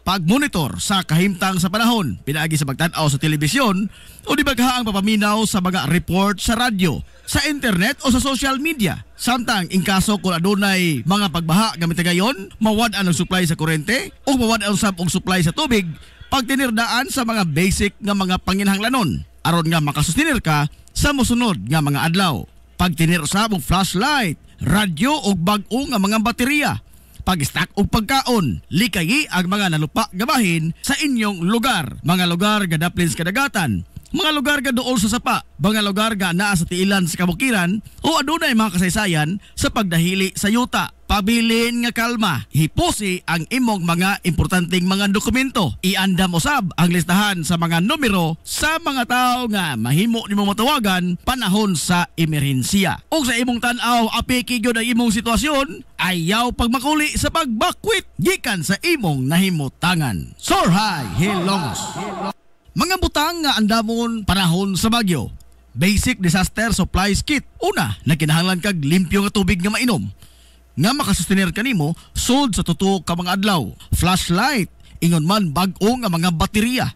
pagmonitor sa kahimtang sa panahon, pinaagi sa pagtanaw sa telebisyon o di baghaang papaminaw sa mga report sa radyo, sa internet o sa social media. Samtang in kaso kung adunay mga pagbaha gamit gayon, mawad-an ang supply sa kuryente o mawad-an usab og supply sa tubig, pagtinirdaan sa mga basic nga mga panginahanglanon aron nga makasustinir ka sa mosunod nga mga adlaw. Pagtinir usab og flashlight, radyo o bag-o nga mga baterya, pag-stock og pagkaon, likayi ang mga nalupa gabahin sa inyong lugar. Mga lugar nga daplin sa kadagatan, mga lugar nga dool sa sapa, mga lugar nga naa sa tiilan sa kabukiran o adunay mga kasaysayan sa pagdahili sa yuta. Pabilin nga kalma, hipusi ang imong mga importanteng mga dokumento. Iandam usab ang listahan sa mga numero sa mga tao nga mahimo nimo matawagan panahon sa emerhensiya. O sa imong tan-aw apiki gyud ang imong sitwasyon, ayaw pagmakuli sa pagbakwit gikan sa imong nahimutangan. Sorhay Hilongos. Mga butang nga andamon panahon sa bagyo. Basic disaster supplies kit. Una, nakinahanglan kag limpyo nga tubig nga mainom nga makasustenir kanimo sud sa tutok ka mga adlaw. Flashlight, ingon man bag-o nga mga baterya.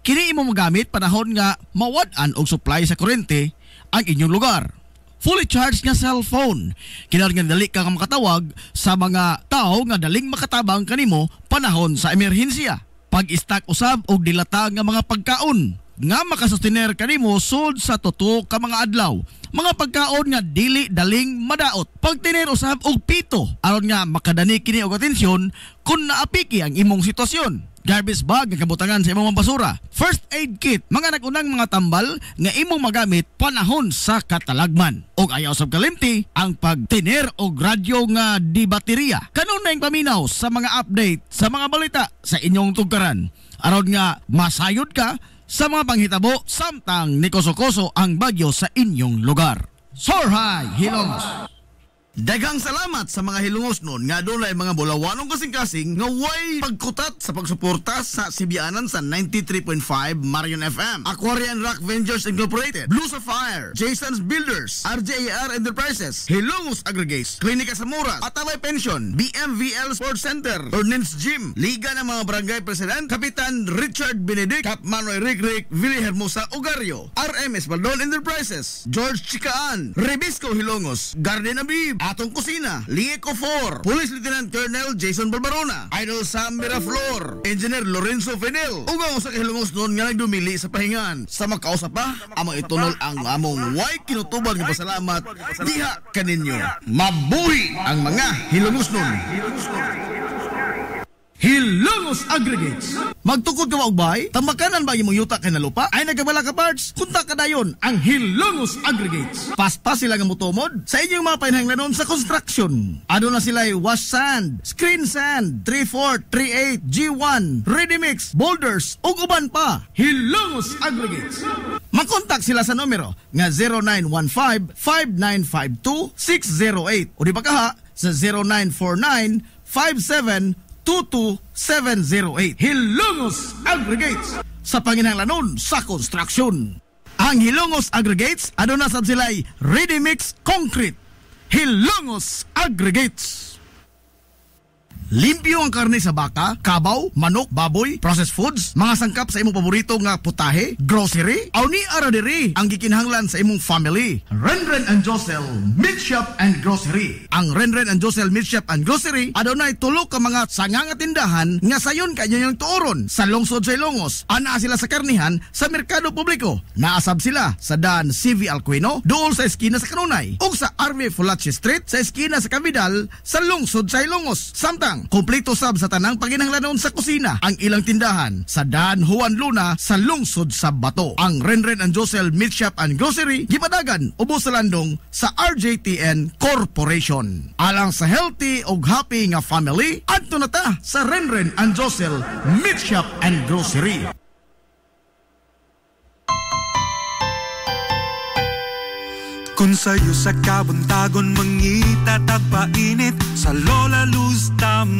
Kini imo magamit panahon nga mawad-an og supply sa kuryente ang inyong lugar. Fully charged nga cellphone, kinahanglan dali ka makatawag sa mga tao nga daling makatabang kanimo panahon sa emerhensiya. Pag-stock usab og dilata nga mga pagkaon nga makasustenir kanimo sud sa tutok ka mga adlaw. Mga pagkaon nga dili daling madaot. Pagtinir usab og pito aron nga makadani kini og atensyon kung naapiki ang imong sitwasyon. Garbage bag nga kabutangan sa imong basura. First aid kit, mga nagunang mga tambal nga imong magamit panahon sa katalagman. Og ayaw usab kalimti ang pagtinir og radyo nga di baterya. Kanunay paminaw sa mga update sa mga balita sa inyong tugkaran aron nga masayod ka sa mga panghitabo samtang nikoso-koso ang bagyo sa inyong lugar. Sorhay Hilongos. Daghang salamat sa mga hilungos nun nga dunay mga bulawanong kasing-kasing nga way pagkutat sa pagsuporta sa Sibianan sa 93.5 Marion FM, Aquarian Rock Ventures Incorporated, Blue Sapphire, Jason's Builders, RJR Enterprises, Hilongos Aggregates, Klinika Samuras, Atalay Pension, BMVL Sports Center, Ordnance Gym, Liga ng mga Barangay President, Kapitan Richard Benedict, Cap Manoy Rick, Vili Hermosa Ogario, RMS Baldon Enterprises, George Chikaan, Rebisco Hilongos, Garden Abib, Atong Kusina, Lieco 4, Police Lieutenant Colonel Jason Barbarona, Idol Sam Miraflor, Engineer Lorenzo Fidel, ugang sa kahilungos noon nga nagdumili sa pahingan. Sa makausap pa, amang itunol ang among way kinutuban ng pasalamat diha kaninyo. Mabuhi ang mga hilungos noon. Hilongos Aggregates. Magtukod ka maubay, tamakanan ba imong yuta kay nalupa? Ay nagabala ka parts? Kunta ka dayon ang Hilongos Aggregates. Paspas sila nga mutumod sa inyong mga pahinahanglanon sa construction. Ano na sila wash sand, screen sand, 3-4, 3-8, G1, ready mix, boulders, ug uban pa. Hilongos Aggregates. Makontak sila sa numero nga 0915-5952-608 o di ba kaha sa 0949-57 22708. Hilongos Aggregates sa panginahanglanon sa construction. Ang Hilongos Aggregates aduna sad sila'y ready mix concrete. Hilongos Aggregates. Limpyo ang karne sa baka, kabaw, manok, baboy, processed foods, mga sangkap sa imong paborito nga putahe, grocery, aw ni ara diri ang gikinahanglan sa imong family. Renren and Josel Meat Shop and Grocery. Ang Renren and Josel Meat Shop and Grocery adunay tulo ka mga sangang tindahan nga sayon kanyo yung tuoron sa lungsod sa Ilongos. Ana sila sa karnihan sa merkado publiko. Naasab sila sa Dan CV Alcuino dool sa eskina sa Kanunay ug sa RV Fulache Street sa eskina sa Cabidal sa lungsod sa Ilongos. Samtang kompleto sab sa tanang paginahanglanon sa kusina ang ilang tindahan sa Dan Juan Luna sa lungsod sa Bato. Ang Renren and Josel Meat Shop and Grocery gipadagan ubos sa landong sa RJTN Corporation. Alang sa healthy ug happy nga family, adto na ta sa Renren and Josel Meat Shop and Grocery. Kung sa'yo sa kabuntagon mangita tagpainit, sa Lola Luz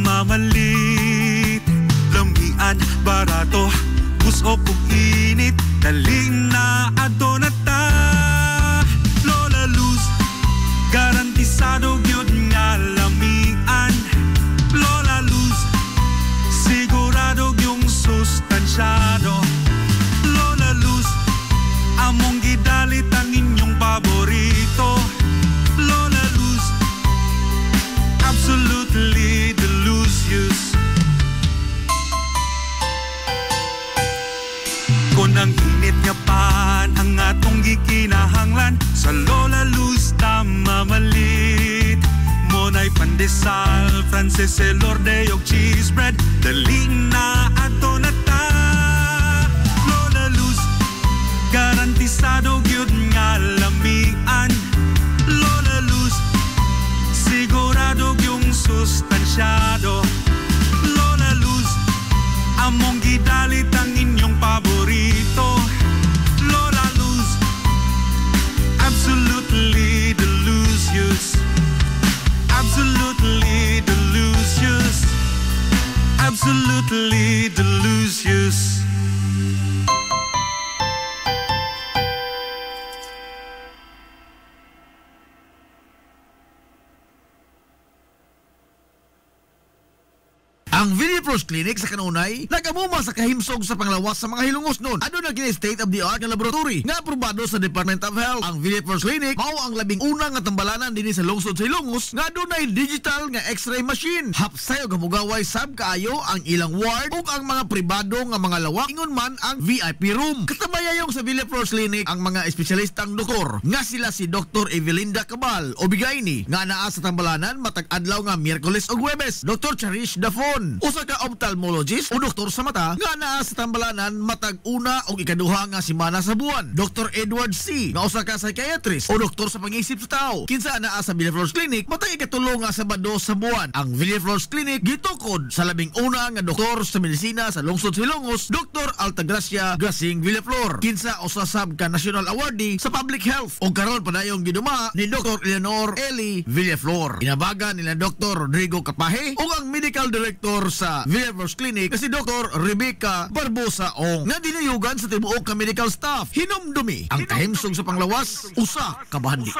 mamalit. Lamian, barato, puso kong init, daling na ato na ta. Lola Luz, garantisado yun nga lamian. Lola Luz, sigurado yun Frances Elorde og cheese bread. Dali na ato na ta. Lola Luz, garantisado gyud nga lamian. Lola Luz, sigurado yung sustansyado. Lola Luz, among gidalit ang inyong paborito. Lola Luz, absolutely delicious. Absolutely delicious. Absolutely delicious. Ang Villaflores Clinic sa kanunay nagamuma sa kahimsog sa panglawas sa mga hilungos nun. Ano na gina state-of-the-art nga laboratory nga aprobado sa Department of Health. Ang Villaflores Clinic mao ang labing unang nga tambalanan dinhi sa lungsod sa Ilongos nga dunay digital nga X-ray machine. Hapsay og hamugaway sab kaayo ang ilang ward ug ang mga pribado nga mga lawak ingon man ang VIP room. Katabayayong sa Villaflores Clinic ang mga espesyalistang doktor nga sila si Dr. Evelinda Cabal o Bigayni nga naa sa tambalanan matag adlaw nga Miyerkules ug Huwebes. Dr. Cherish Dafon, usa ka ophthalmologist o doktor sa mata nga naa sa tambalanan matag una o ikaduha nga semana sa buwan. Dr. Edward C. nga usa ka psychiatrist o doktor sa pag-iisip sa tao kinsa naa sa Villaflores Clinic matag ikatulo nga Sabado sa buwan. Ang Villaflores Clinic gitukod sa labing una nga doktor sa medisina sa lungsod sa Ilongos, Dr. Altagracia Grasing Villaflor, kinsa usa sab ka national awardee sa public health o karon padayong giduma ni Dr. Eleanor Eli Villaflor. Inabagan nila Dr. Rodrigo Capaje ug ang medical director sa Villaflores Clinic kasi Dr. Rebecca Barbosa Ong nga dinayugan sa tibuok ka medical staff. Hinumdumi ang kahimsog sa panglawas usa ka bahandi.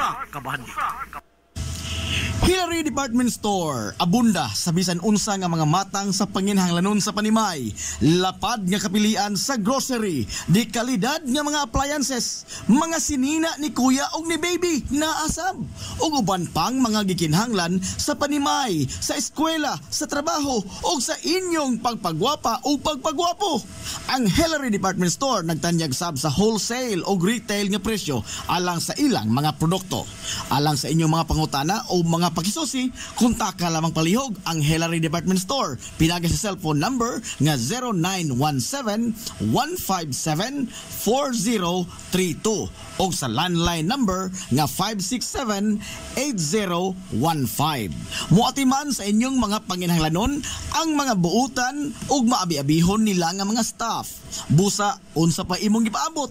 Hillary Department Store, abunda sa bisan unsa nga mga matang sa panginhanglanon sa panimay, lapad nga kapilian sa grocery, di kalidad nga mga appliances, mga sinina ni kuya og ni baby na asab, ug uban pang mga gikinhanglan sa panimay, sa eskwela, sa trabaho, ug sa inyong pagpagwapa o pagpagwapo. Ang Hillary Department Store nagtanyag sab sa wholesale o retail nga presyo alang sa ilang mga produkto. Alang sa inyong mga pangutana o mga pakisusi, kontak ka lamang palihog ang Hillary Department Store. Pinagi sa cellphone number nga 0917-157-4032 o sa landline number nga 567-8015. Muatiman sa inyong mga panginhanglanon ang mga buutan ug maabi-abihon nila nga mga staff. Busa, unsa pa imong gipaabot?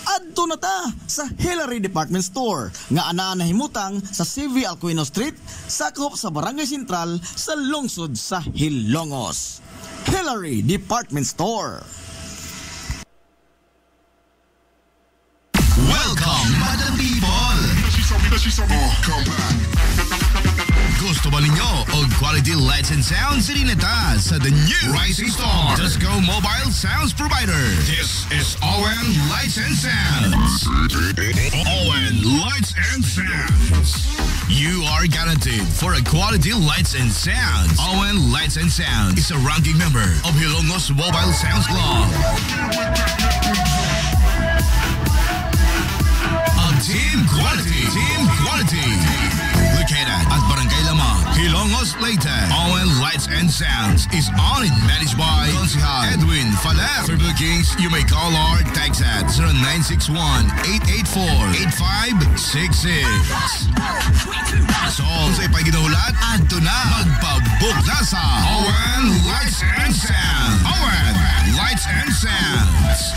Adto na ta sa Hillary Department Store nga anaa nahimutang sa CV Alcuino Street, sakop sa Barangay Sentral sa lungsod sa Hilongos. Hillary Department Store. Welcome, Madam People! Gusto ba ninyo og quality lights and sounds sa Rineta sa the new Rising Star Disco Mobile Sounds Provider? This is Owen Lights and Sounds. Owen Lights and Sounds. You are guaranteed for a quality lights and sounds. Owen Lights and Sounds is a ranking member of Hilongos Mobile Sounds Club. Team quality. Located at Barangay Lamang, Hilongos, Leyte. Owen Lights and Sounds is owned and managed by Consihal Edwin Falef. For bookings, you may call or text at 0961-884-8566. So, kung sa'y paginahulat, adto na. Magpabook na sa Owen Lights and Sounds. Owen Lights and Sounds.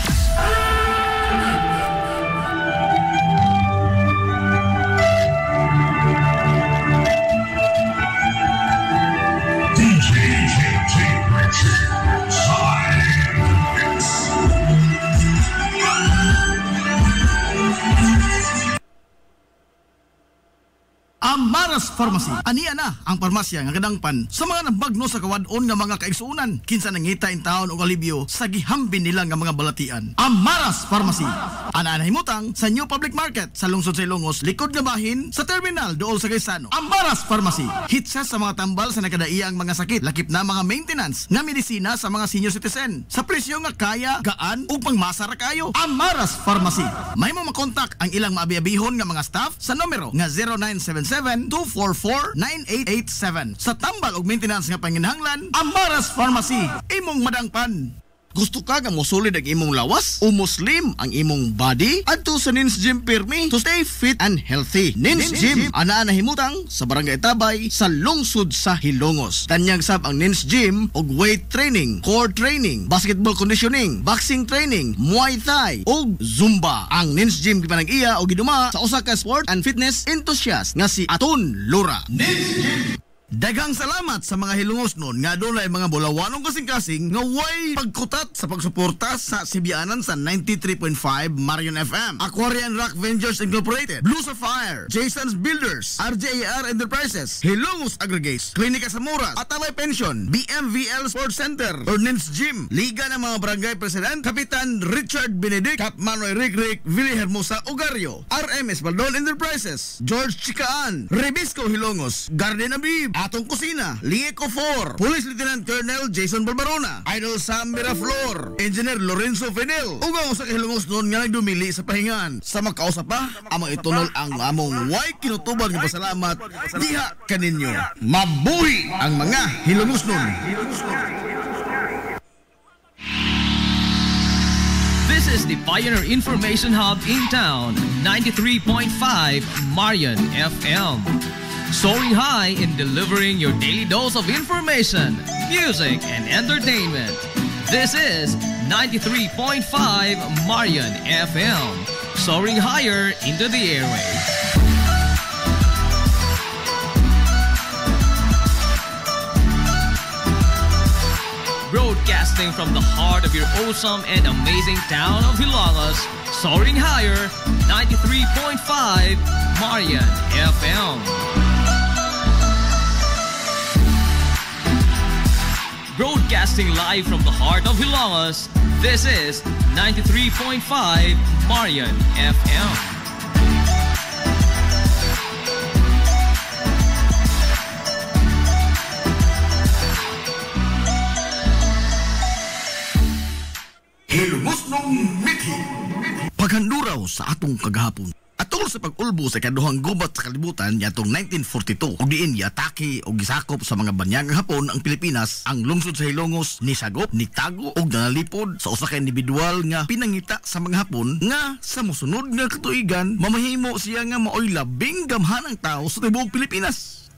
Amaras Pharmacy. Ania na ang parmasya nga kadangpan sa mga nabagno sa kawadon nga mga kaigsuunan kinsa nangita in taon og alibyo sa gihambin nila nga mga balatian. Amaras Pharmacy. Ana nahimutang sa New Public Market sa lungsod sa Ilongos, likod nga bahin sa terminal dool sa Gaisano. Amaras Pharmacy. Hitsa sa mga tambal sa nakadaiang mga sakit, lakip na mga maintenance nga medisina sa mga senior citizen sa presyo nga kaya, gaan ug pangmasa ra kayo. Amaras Pharmacy. May mo makontak ang ilang maabi-abihon nga mga staff sa numero nga 0977-248-5555 0944-9887. Sa tambal og maintenance nga panginahanglan, Amaras Pharmacy, imong madangpan. Gusto ka nga mosulid ang imong lawas o muslim ang imong body? Adto sa Nins Gym Pirmi to stay fit and healthy. Nins Gym ana himutang sa Barangay Tabay sa lungsod sa Hilongos. Tanyag sab ang Nins Gym og weight training, core training, basketball conditioning, boxing training, Muay Thai og Zumba. Ang Nins Gym gipanag-iya og giduma sa usa ka sport and fitness enthusiast nga si Aton Lura. Nins Gym. Daghang salamat sa mga Hilongos nun nga doon ay mga bulawanong kasing-kasing nga way pagkutat sa pagsuporta sa Sibianan sa 93.5 Marion FM, Aquarian Rock Ventures Incorporated, Blue Sapphire, Jason's Builders, RJR Enterprises, Hilongos Aggregates, Klinika Samuras, Atalay Pension, BMVL Sports Center, Ordnance Gym, Liga ng mga Barangay President, Kapitan Richard Benedict, Cap Manoy Rick, Willie Hermosa Ugario, RMS Baldon Enterprises, George Chikaan, Rebisco Hilongos, Garden Abib, Atong Kusina, Lieco 4, Police Lieutenant Colonel Jason Barbarona, Idol Sam Miraflor, Engineer Lorenzo Fidel, ugaw sa Hilongos noon nga nagdumili sa pahingan. Sa magkausap pa, amang itunol ang among way kinutuban ng pasalamat diha kaninyo. Mabuhi ang mga Hilongos noon. This is the Pioneer Information Hub in town, 93.5 Marion FM. Soaring high in delivering your daily dose of information, music, and entertainment. This is 93.5 Marion FM. Soaring higher into the airwaves. Broadcasting from the heart of your awesome and amazing town of Hilangas, soaring higher, 93.5 Marion FM. Broadcasting live from the heart of Hilangas, this is 93.5 Marion FM. Hilongos nung Mithi. Paghanduraw sa atong kagahapon. Atol sa pag-ulbo sa kaduhang gubat sa kalibutan yatong 1942, ug diin giatake o gisakop sa mga banyagang Hapon ang Pilipinas, ang lungsod sa Hilongos ni sagop, ni tago ug nanalipod sa usa ka individual nga pinangita sa mga Hapon nga sa mosunod nga katuigan mamahimo siya nga maoy labing gamhanang tao sa tibuok Pilipinas.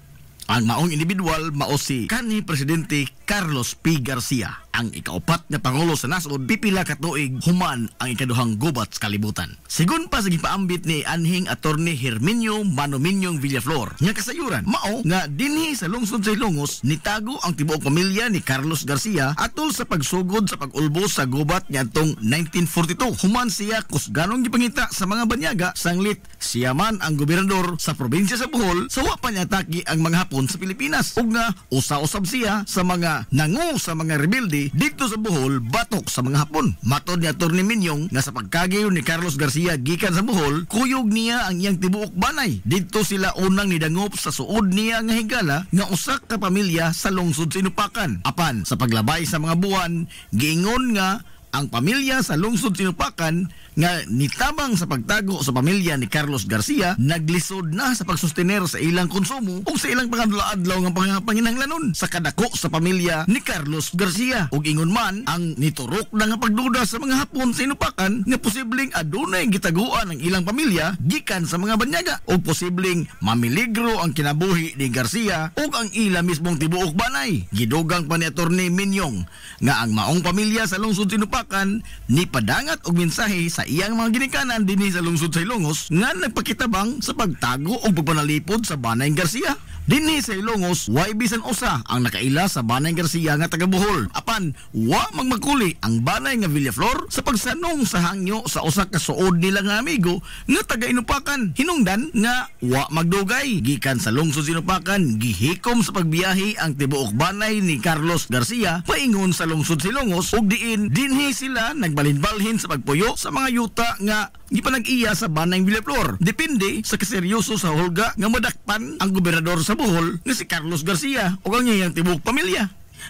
Ang maong individual mao si kanhi Presidente Carlos P. Garcia, ang ikaupat na Pangulo sa nasod, pipila ka tuig human ang ikaduhang gubat sa kalibutan. Sigun pa sa gipaambit ni anhing Attorney Herminio Manominyong Villaflor nga kasayuran mao nga dinhi sa lungsod sa Hilongos nitago ang tibuok pamilya ni Carlos Garcia atol sa pagsugod sa pag-ulbo sa gubat niadtong 1942. Human siya kusganong gipangita sa mga banyaga sanglit siya man ang gobernador sa probinsya sa Bohol sa wa pa niya atake ang mga Hapon sa Pilipinas ug nga usa-usab siya sa mga nangu sa mga rebelde dito sa Bohol batok sa mga Hapon. Matod ni Atty. Minyong nga sa pagkagiyo ni Carlos Garcia gikan sa Bohol, kuyog niya ang iyang tibuok banay. Dito sila unang nidangop sa suod niya nga higala nga usa ka pamilya sa lungsod sa Inupakan. Apan sa paglabay sa mga buwan, giingon nga ang pamilya sa lungsod Sinupakan nga nitabang sa pagtago sa pamilya ni Carlos Garcia naglisod na sa pagsustener sa ilang konsumo o sa ilang pangadlaw-adlaw nga panginahanglanon sa kadako sa pamilya ni Carlos Garcia. Ug ingon man ang niturok na nga pagduda sa mga Hapon sa Inupakan nga posibleng adunay gitaguan ang ilang pamilya gikan sa mga banyaga o posibleng mamiligro ang kinabuhi ni Garcia ug ang ila mismong tibuok banay. Gidugang pa ni Atty. Minyong nga ang maong pamilya sa lungsod Sinupakan ni padangat og mensahe sa iyang mga ginikanan dinhi sa lungsod sa Hilongos nga nagpakitabang sa pagtago o pagpanalipod sa Banay Garcia. Dinhi sa Hilongos, way bisan usa ang nakaila sa Banay Garcia nga taga Bohol. Apan, wa magmagkuli ang Banay nga Villaflor sa pagsanong sa hangyo sa usa ka suod nila nga amigo nga taga Inupakan. Hinungdan nga wa magdugay. Gikan sa lungsod sa Inupakan, gihikom sa pagbiyahe ang tibuok Banay ni Carlos Garcia paingon sa lungsod sa Hilongos ug diin dinhi sila nagbalhin-balhin sa pagpuyo sa mga yuta nga gipanag-iya sa Banay Villaflor. Depende sa kaseryoso sa hulga nga madakpan ang gobernador sa Bohol nga si Carlos Garcia o ang iyang tibuok pamilya.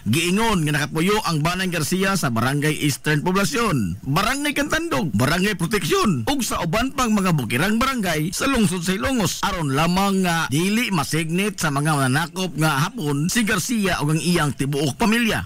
Giingon nga nakapuyo ang Banay Garcia sa Barangay Eastern Poblasyon, Barangay Cantandog, Barangay Proteksyon ug sa uban pang mga bukirang barangay sa lungsod sa Ilongos aron lamang nga dili masignit sa mga mananakop nga hapon si Garcia ug ang iyang tibuok pamilya.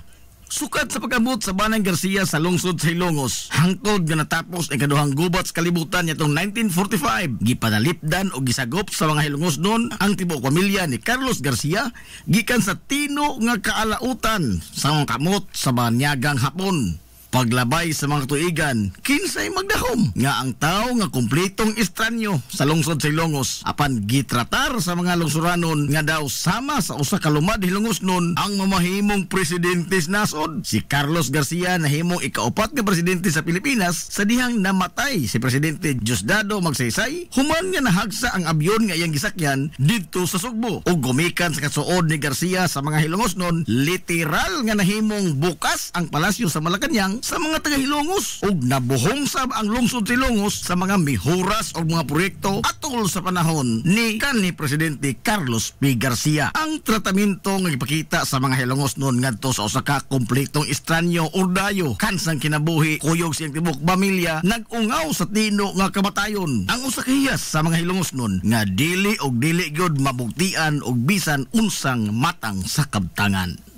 Sukat sa pag-abot sa Banay Garcia sa lungsod sa Ilongos, hangtod nga natapos ang kaduhang gubat sa kalibutan nitong 1945, gipanalipdan o gisagop sa mga Hilongos noon ang tibuok pamilya ni Carlos Garcia gikan sa tino nga kaalautan sa mga kamot sa banyagang hapon. Paglabay sa mga tuigan, kinsay magdahom nga ang tao nga kumpletong estranyo sa lungsod sa Ilongos apan gitratar sa mga lungsuranon nga daw sama sa usa ka lumad Hilongos nun ang mamahimong presidente sa nasod. Si Carlos Garcia nahimong ikaupat nga presidente sa Pilipinas sa dihang namatay si Presidente Diosdado Magsaysay human nga nahagsa ang abyon nga iyang gisakyan didto sa Sugbo ug gumikan sa kasuod ni Garcia sa mga Hilongos nun literal nga nahimong bukas ang palasyo sa Malacañang sa mga taga-Hilongos ug nabuhong sab ang lungsod sa Ilongos sa mga mihuras o mga proyekto atol sa panahon ni kanhi Presidente Carlos P. Garcia. Ang tratamento nga ipakita sa mga Hilongos noon ngadto sa usa ka kompletong estranyo urdayo kansang kinabuhi kuyog siyang tibok pamilya nag-ungaw sa tino nga kamatayon. Ang usa ka hiyas sa mga Hilongos noon nga dili og dili gyud mabugtian og bisan unsang matang sa kabtangan.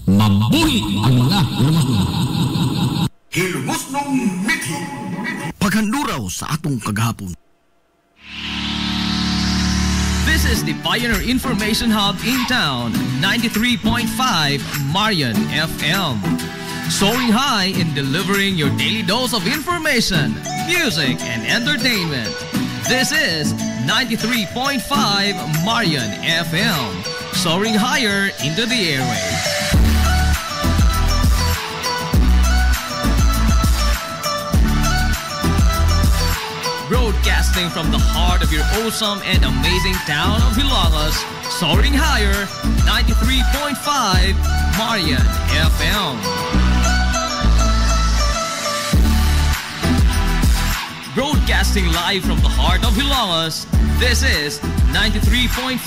Mabuhi ang mga Hilongos. Hilongos nung mithi. Paghanduraw sa atong kagahapon. This is the Pioneer Information Hub in town, 93.5 Marian FM. Soaring high in delivering your daily dose of information, music, and entertainment. This is 93.5 Marian FM. Soaring higher into the airwaves. Broadcasting from the heart of your awesome and amazing town of Hilangas, soaring higher, 93.5 Marian FM. Broadcasting live from the heart of Hilangas, this is 93.5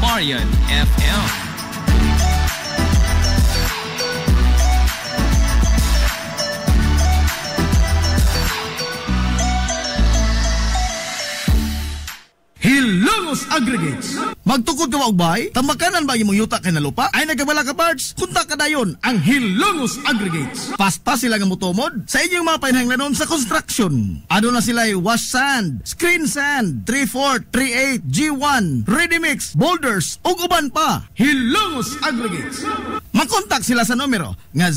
Marian FM. Hilongos Aggregates. Magtukod ka wa og bay? Tambakanan ba imong yuta kay nalupa? Ay nagabala ka parts? Kunta ka dayon ang Hilongos Aggregates. Paspas sila nga motomod sa inyong mga painahanglanon sa construction. Ano na sila wash sand, screen sand, 3/4, 3/8, G1, ready mix, boulders ug uban pa. Hilongos Aggregates. Makontak sila sa numero nga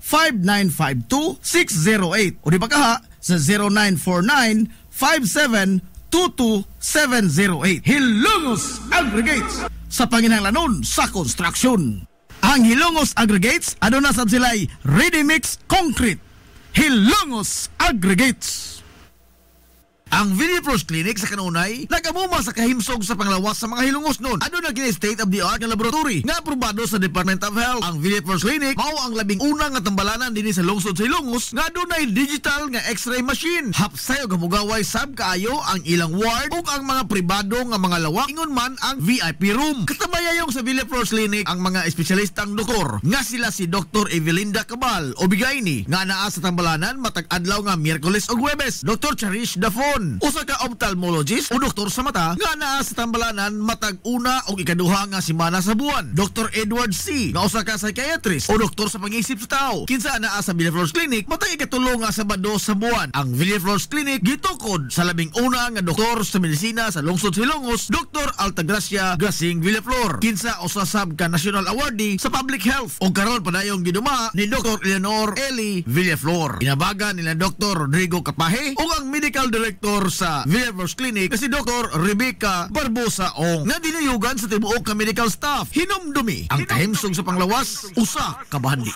0915-5952-608 o di ba kaha sa 0949-5722-708. Hilongos Aggregates sa panginahanglanon sa construction. Ang Hilongos Aggregates aduna sab sila'y ready mix concrete. Hilongos Aggregates. Ang Villaflores Clinic sa kanunay nagamuma sa kahimsog sa panglawas sa mga Hilongos noon. Ano na gina state-of-the-art nga laboratory nga aprobado sa Department of Health. Ang Villaflores Clinic mao ang labing unang nga tambalanan dinhi sa lungsod sa Hilongos nga adunay digital nga X-ray machine. Hapsay og gamugaway sab kaayo ang ilang ward ug ang mga pribado nga mga lawak ingon man ang VIP room. Katabayayong sa Villaflores Clinic ang mga espesyalistang doktor nga sila si Dr. Evelinda Cabal o Bigayni nga naa sa tambalanan matag adlaw nga Miyerkules ug Huwebes. Dr. Cherish Dafon, usa ka ophthalmologist o doktor sa mata nga naa sa tambalanan matag una o ikaduha nga semana sa buwan. Dr. Edward C. nga usa ka psychiatrist o doktor sa pag-iisip sa tao kinsa naa sa Villaflores Clinic matag ikatulo nga Sabado sa buwan. Ang Villaflores Clinic gitukod sa labing una nga doktor sa medisina sa lungsod sa Hilongos, Dr. Altagracia Gasing Villaflor, kinsa usa sab ka national awardee sa public health o karon padayong giduma ni Dr. Eleanor Eli Villaflor. Inabagan nila Dr. Rodrigo Capaje ug ang medical director sa Villaflores Clinic si Dr. Rebecca Barbosa Ong nga dinayugan sa tibuok ka medical staff. Hinumdumi ang kahimsog sa panglawas usa ka bahandi.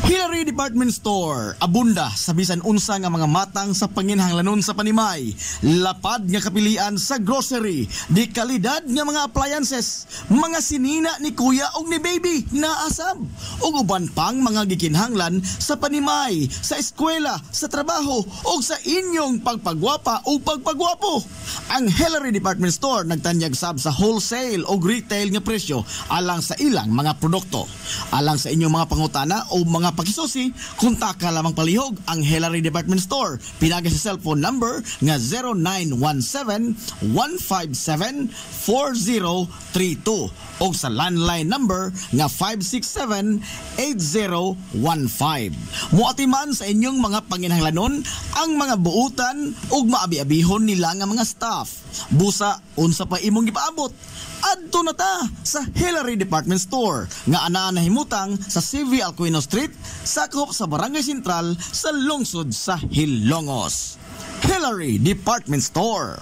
Hillary Department Store, abunda sa bisan unsa nga mga matang sa panginhanglanon sa panimay, lapad nga kapilian sa grocery, di kalidad nga mga appliances, mga sinina ni kuya og ni baby na asab, ug uban pang mga gikinhanglan sa panimay, sa eskwela, sa trabaho ug sa inyong pagpagwapa o pagpagwapo. Ang Hillary Department Store nagtanyag sab sa wholesale o retail nga presyo alang sa ilang mga produkto. Alang sa inyong mga pangutana o mga pakisusi, kontak ka lamang palihog ang Hillary Department Store. Pinagi sa cellphone number nga 0917-157-4032 o sa landline number nga 567-8015. Muatiman sa inyong mga panginhanglanon ang mga buutan ug maabi-abihon nila nga mga staff. Busa, unsa pa imong gipaabot? Adto na ta sa Hillary Department Store nga anaa nahimutang sa CV Alcuino Street, sakop sa Barangay Sentral sa lungsod sa Hilongos. Hillary Department Store.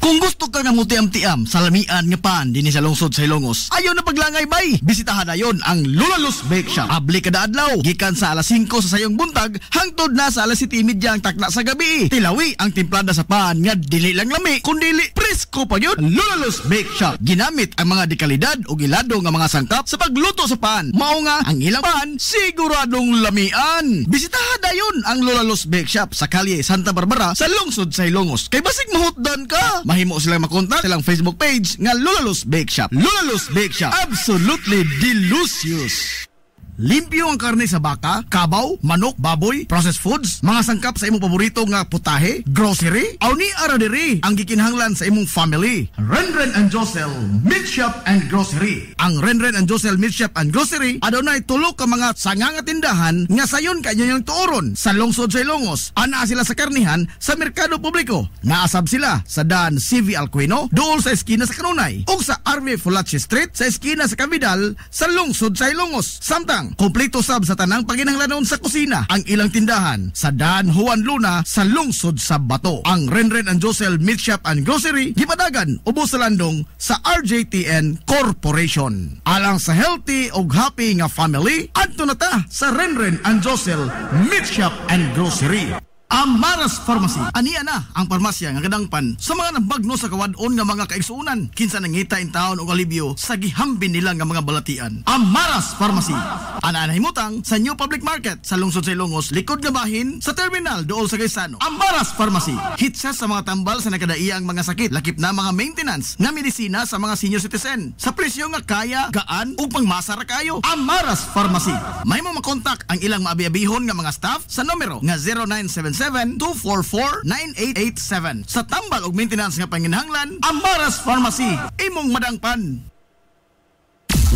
Kung gusto ka nga mutiam-tiam sa lamian nga pan dinhi sa lungsod sa Hilongos, ayaw na paglangay bay. Bisitahan na yon ang Lulalos Bake Shop. Abli kada adlaw, gikan sa alas 5 sa sayong buntag hangtod na sa alas 7:30 ang takna sa gabi. Tilawi ang timplada sa pan nga dili lang lami, kundi presko pa yun. Lulalos Bake Shop ginamit ang mga dekalidad o gilado nga mga sangkap sa pagluto sa pan. Mao nga ang ilang pan siguradong lamian. Bisitahan na yon ang Lulalos Bake Shop sa kalye Santa Barbara sa lungsod sa Hilongos. Kay basig mahutdan ka, mahimo silang makontak silang Facebook page nga Lulalos Bake Shop. Lulalos Bake Shop, absolutely delicious. Limpyo ang karne sa baka, kabaw, manok, baboy, processed foods, mga sangkap sa imong paborito nga putahe, grocery, aw ni ara diri ang gikinahanglan sa imong family. Renren and Josel Meat Shop and Grocery. Ang Renren and Josel Meat Shop and Grocery adunay tulo ka mga sanga nga tindahan nga sayon kanyang tuoron sa lungsod sa Hilongos. Ana sila sa karnihan sa merkado publiko. Naasab sila sa Dan CV Alcuino dool sa eskina sa Kanunay ug sa RV Fulache Street sa eskina sa Cavidal sa lungsod sa Hilongos. Samtang kompleto sab sa tanang panginhanglanon sa kusina ang ilang tindahan sa Dan Juan Luna sa lungsod sa Bato. Ang Renren and Josel Meat Shop and Grocery gipadagan ubos sa landong sa RJTN Corporation. Alang sa healthy ug happy nga family, adto na ta sa Renren and Josel Meat Shop and Grocery. Amaras Pharmacy. Aniya na ang parmasya nga kadangpan sa mga nabagno sa kawadon nga mga kaigsuunan. Kinsa nangita in taon og alibyo sa gihambin nila nga mga balatian. Amaras Pharmacy. Ana nahimutang sa New Public Market sa lungsod sa Hilongos, likod nga bahin sa terminal dool sa Gaisano. Amaras Pharmacy. Hitsa sa mga tambal sa nakadaiyang mga sakit, lakip na mga maintenance nga medisina sa mga senior citizen. Sa presyo nga kaya, gaan ug pangmasara kayo. Amaras Pharmacy. May mo makontak ang ilang maabi-abihon nga mga staff sa numero nga 0977-244-9887. Sa tambal ug maintenance nga panginhanglan, Amaras Pharmacy, imong madangpan.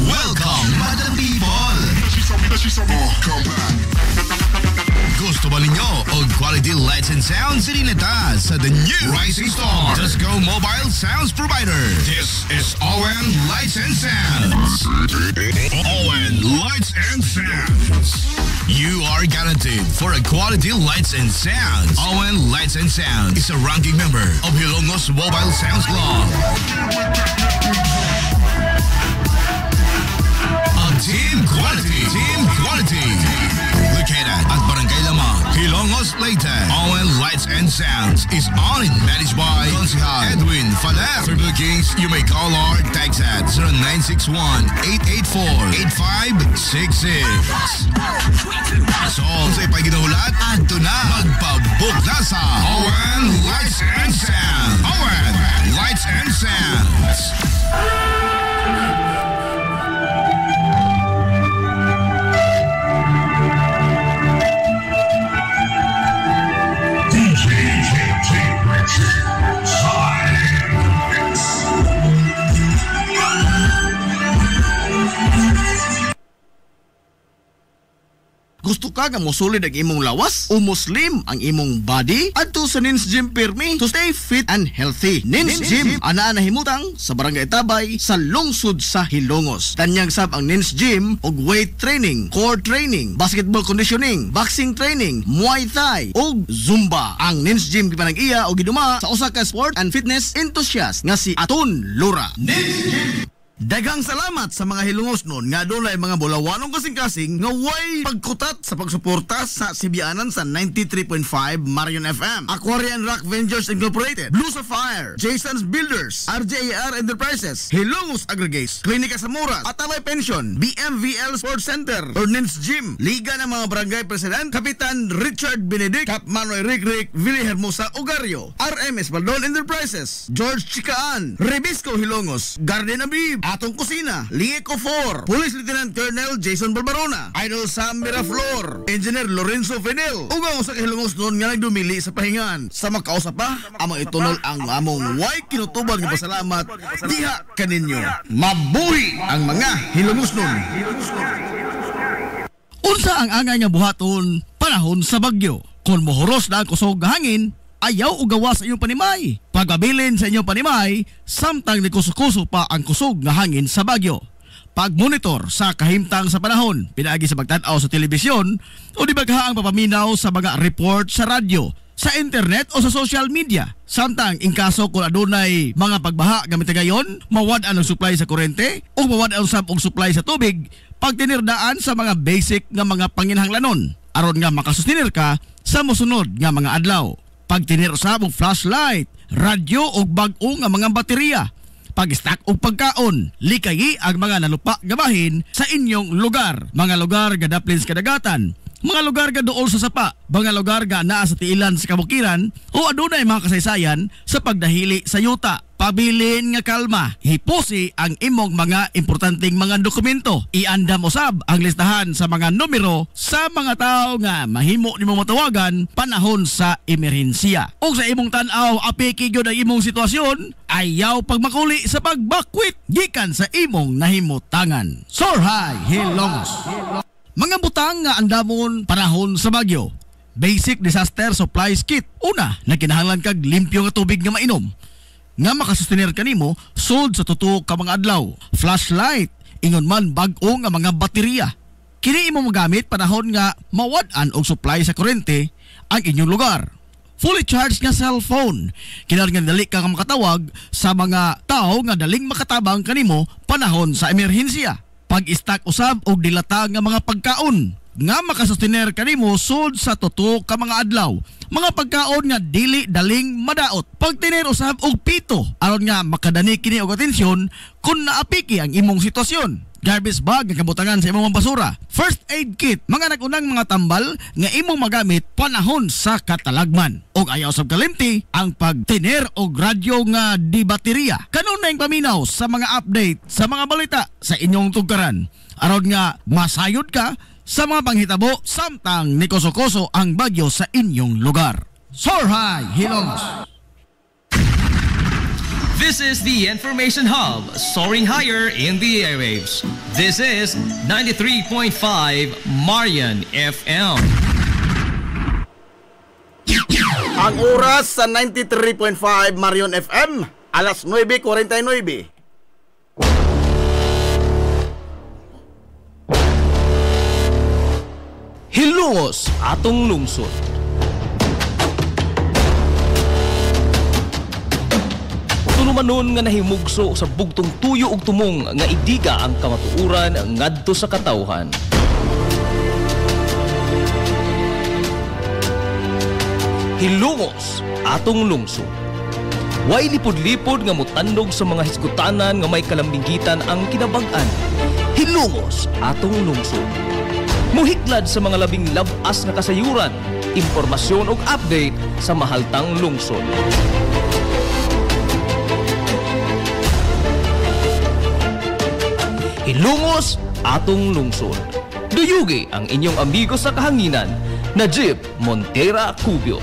Welcome, Madam People! Gusto ba ninyo og quality lights and sounds sa Rineta sa the new Rising Star Disco Mobile Sounds Provider? This is ON Lights and Sounds. ON Lights and Sounds. You are guaranteed for a quality lights and sounds. ON Lights and Sounds is a ranking member of Hilongos Mobile Sounds Club. Team Quality. Located at Barangay Lamang, Hilongos, Leyte. ON Lights and Sounds is owned and managed by Consihal Edwin Faler. For bookings, you may call or text at 0961-884-8566. So, sa ipaginahulat, adto na magpabook na sa ON Lights and Sounds. ON Lights and Sounds. Gusto ka nga mosulid ang imong lawas o muslim ang imong body? Adto sa Nins Gym Pirmi to stay fit and healthy. Nins Gym ana nahimutang sa Barangay Tabay sa lungsod sa Hilongos. Tanyag sab ang Nins Gym og weight training, core training, basketball conditioning, boxing training, Muay Thai ug Zumba. Ang Nins Gym gipanag-iya og giduma sa usa ka sport and fitness enthusiast nga si Aton Lura. Nins Gym. Daghang salamat sa mga hilungos nun nga doon ay mga bulawanong kasing-kasing nga way pagkutat sa pagsuporta sa sibianan sa 93.5 Marion FM, Aquarian Rock Ventures Incorporated, Blue Sapphire, Jason's Builders, RJR Enterprises, Hilongos Aggregates, Klinika Samuras, Atalay Pension, BMVL Sports Center, Ordnance Gym, Liga ng mga Barangay President, Kapitan Richard Benedict, Cap Manoy Rick, Vili Hermosa Ogario, RMS Baldon Enterprises, George Chikaan, Rebisco Hilongos, Garden Abib, Atong Kusina, Lieco 4, Police Lieutenant Colonel Jason Barbarona, Idol Sam Miraflor, Engineer Lorenzo Fidel, ugang sa kahilungos noon nga nagdumili sa pahingan. Sa makausap pa, amang itunol ang among way kinutuban ng pasalamat diha kaninyo. Mabuhi ang mga hilungos noon. Unsa ang angay nga buhaton panahon sa bagyo? Kung mohoros na ang kusog hangin, ayaw o gawa sa inyong panimay. Pagabilin sa inyong panimay, samtang nikusukuso pa ang kusog nga hangin sa bagyo. Pagmonitor sa kahimtang sa panahon, pinaagi sa pagtanaw sa telebisyon o di baghaang papaminaw sa mga report sa radyo, sa internet o sa social media. Samtang in kaso kung adunay mga pagbaha gamit gayon, mawad-an ang supply sa kurente o mawad-an usab og supply sa tubig, pagtinirdaan sa mga basic nga mga panginhanglanon aron nga makasustinir ka sa mosunod nga mga adlaw. Pagtinir usab og flashlight, radyo o bag-o nga mga baterya, pag-stack og pagkaon, likayi ang mga nalupa gabahin sa inyong lugar. Mga lugar nga daplin sa kadagatan, mga lugar nga duol sa sapa, mga lugar nga naa sa tiilan sa kabukiran o adunay mga kasaysayan sa pagdahili sa yuta. Pabilin nga kalma, hipusi ang imong mga importanteng mga dokumento. Iandam usab ang listahan sa mga numero sa mga tao nga mahimo nimo matawagan panahon sa emerhensiya. O sa imong tan-aw apiki gyud ang imong sitwasyon, ayaw pagmakuli sa pagbakwit gikan sa imong nahimutangan. Sorhay Hilongos. Mga butang nga andamon panahon sa bagyo. Basic disaster supplies kit. Una, nakinahanglan kag limpyo nga tubig nga mainom. Nga makasustenir kanimo sold sa tutok ka mga adlaw. Flashlight, ingon man bag-o nga mga baterya. Kini imo magamit panahon nga mawad-an og supply sa kuryente ang inyong lugar. Fully charged nga cellphone, kinahanglan dali ka makatawag sa mga tao nga daling makatabang kanimo panahon sa emerhensiya. Pag-stack usab og dilata nga mga pagkaon nga makasustenir kanimo sold sa tutok ka mga adlaw. Mga pagkaon nga dili daling madaot. Pagtinir usab og pito aron nga makadani kini og atensyon kung naapiki ang imong sitwasyon. Garbage bag nga kabutangan sa imong basura. First aid kit, mga nagunang mga tambal nga imong magamit panahon sa katalagman. Og ayaw sab kalimti ang pagtinir og radyo nga di baterya. Kanunay paminaw sa mga update sa mga balita sa inyong tugkaran aron nga masayod ka sa mga panghitabo samtang nikoso-koso ang bagyo sa inyong lugar. Sorhay Hilongos. This is the Information Hub, soaring higher in the airwaves. This is 93.5 Marion FM. Ang oras sa 93.5 Marion FM, alas 9:49. Hilongos atong lungsod. Tulumanon nga nahimugso sa bugtong tuyo ug tumong nga idiga ang kamatuuran ngadto sa katawhan. Hilongos atong lungsod. Way lipod-lipod nga mutandog sa mga hisgutanan nga may kalambingitan ang kinabag-an. Hilongos atong lungsod. Muhiklad sa mga labing labas nga kasayuran, impormasyon ug update sa mahaltang lungsod. Hilongos atong lungsod. Duyugi ang inyong amigo sa kahanginan, Najib Montera Cubio.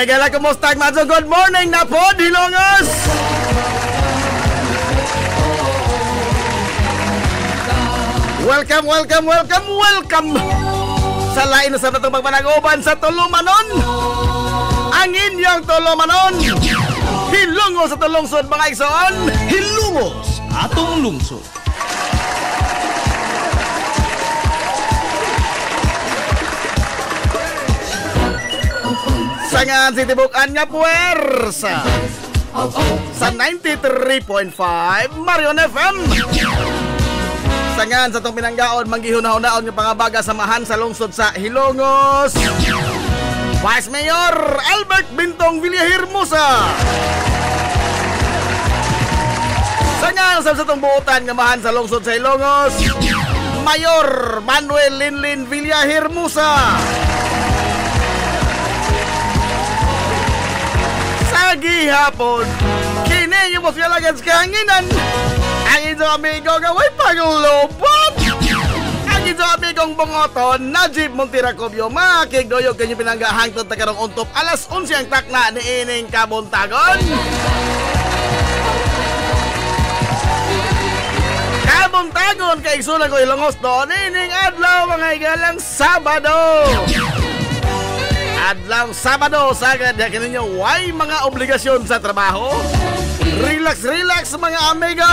Mga igala, kumusta? Good morning na po, Hilongos! Welcome sa lain sa natong pagpanag-uban sa Tulumanon. Ang inyong Tulumanon, Hilongos sa Tulungsod, mga igsoon. Hilongos atong lungsod. Sangan si Tibukan nga puwersa sa 93.5 Marion FM. Sangan sa itong pinanggaon, manggihuna-hunaon ng pangabaga samahan sa lungsod sa Hilongos, Vice Mayor Albert Bintong Villahermosa. Sangan sa itong buutan nga mahan sa lungsod sa Hilongos, Mayor Manuel Linlin Villahermosa. Sa gihapon, kini yung masiyalagan sa kahanginan. Ang inyong amigo nga way paglubot. Ang inyong amigong bungoton, Najib Montiracobio, makikdoyog kanyo pinanggahang to takarong untop alas 11 ang takna ni ining kabuntagon. Kabuntagon kay isulan ko Hilongos doon ining adlaw mga igalang Sabado. Adlaw Sabado, sagad ya kaninyo way mga obligasyon sa trabaho. Relax mga amigo.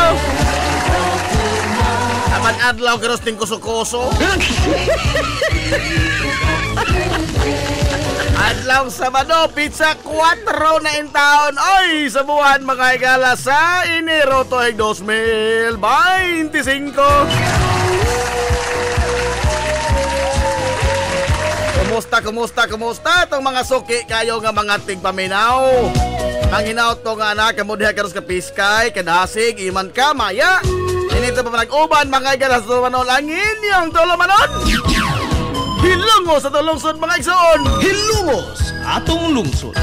Apan adlaw karos ting kuso-kuso. Adlaw Sabado, pizza 4 na in taon. Oy, sa buwan mga igala sa Enero to 2025. Kumusta itong mga suki kayo nga mga tigpaminaw? Ang hinaut to nga anak, kamudiha karos ka piskay, kadasig, iman ka, maya. Inito pa nag-uban, mga igalas sa Tulumanon, ang inyong Tulumanon. Hilongos sa Tulungsod, mga igsoon. Hilongos atong lungsod.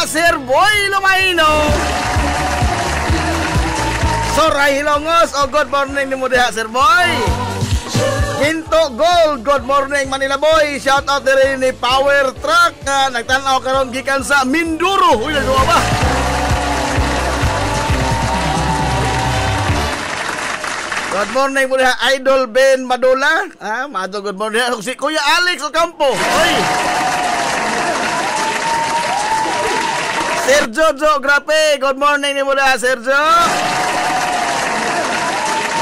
Sir Boy Lumaino Soray Hilongos, o good morning ni mo diha Sir Boy. Quinto Gold, good morning Manila Boy. Shout out din ni Power Truck na nagtanaw karon gikan sa Mindoro. Uy, nagawa ba? Good morning mo diha Idol Ben Madula. Mato good morning si Kuya Alex Ocampo. Oy. Sergio Grape, good morning ni mo na, Sergio.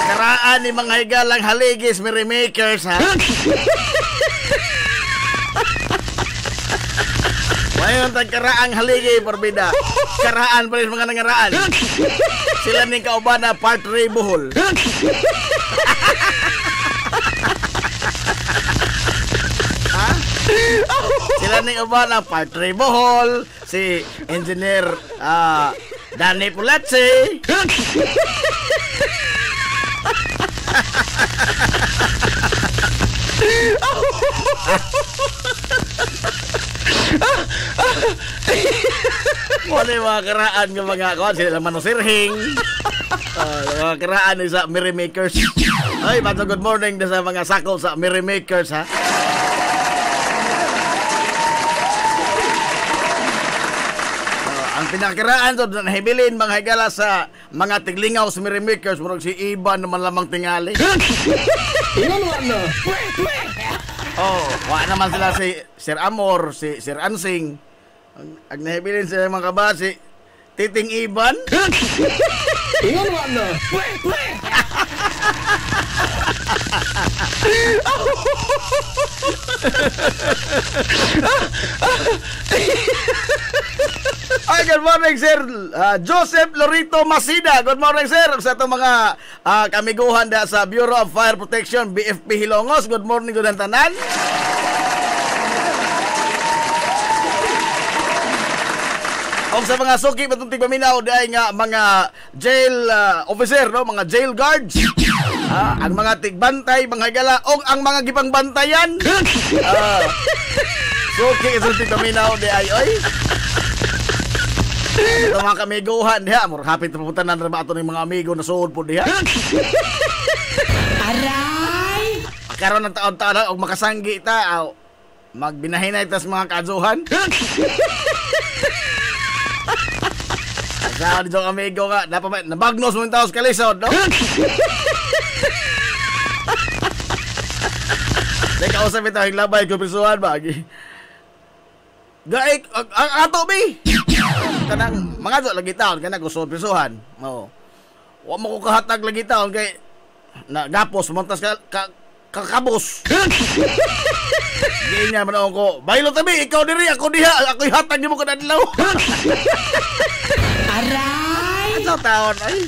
Karaan ni mga higalang haligis, may remakers, ha? Ngayon, tagkaraang haligi, porbida. Karaan pa rin mga nangaraan. Sila ning kauban na part ray buhol. Ha? Sila ni uban ang Partner Bohol, si Engineer Danny Pulatsi. Wala yung mga karaan ng mga kawan, sila Manusirhing. Mga karaan sa Merrymakers. Ay, bato good morning na sa mga sakol sa Merrymakers, ha? Ang pinakiraan to, nahibilin mga higala sa mga tiglingaw sa Merrymakers, murag si Iban naman lamang tingali. Oh, wala naman sila si Sir Amor, si Sir Ansing. Ang nahibilin sila mga kabasi, Titing Iban. Ay, good morning, Sir Joseph Lorito Masida. Good morning, sir. Sa itong mga kamiguhan da sa Bureau of Fire Protection, BFP Hilongos. Good morning, good tanan. O sa mga suki patong tigpaminaw dahil nga mga jail officer, no? Mga jail guards, ang mga tigbantay, mga higala, o ang mga gipangbantayan. Suki itong tigpaminaw dahil, oy. Ito mga kamiguhan diha, mura hapit papunta na naman ito ng mga amigo na suod po diha. Aray! Karoon ng taon-taon o makasanggi ta, magbinahinay tas mga kaadzuhan. Sa dito amigo nga, dapat nabagnos mo yung tao sa kalisod, no? Teka, usap ito, yung labay ko pisuhan, bagi. Gaik, ato, bi! Kanang, mga doon, lagi taon, kanang gusto pisuhan. Oo. Huwag mo ko kahatag lagi taon, kay, gapos, montas kakabos. Hindi niya manaon ko, baylo tabi, ikaw diri, ako diha, ako ihatag niyo mo ka nadilaw. Aray! Ano taon, ay?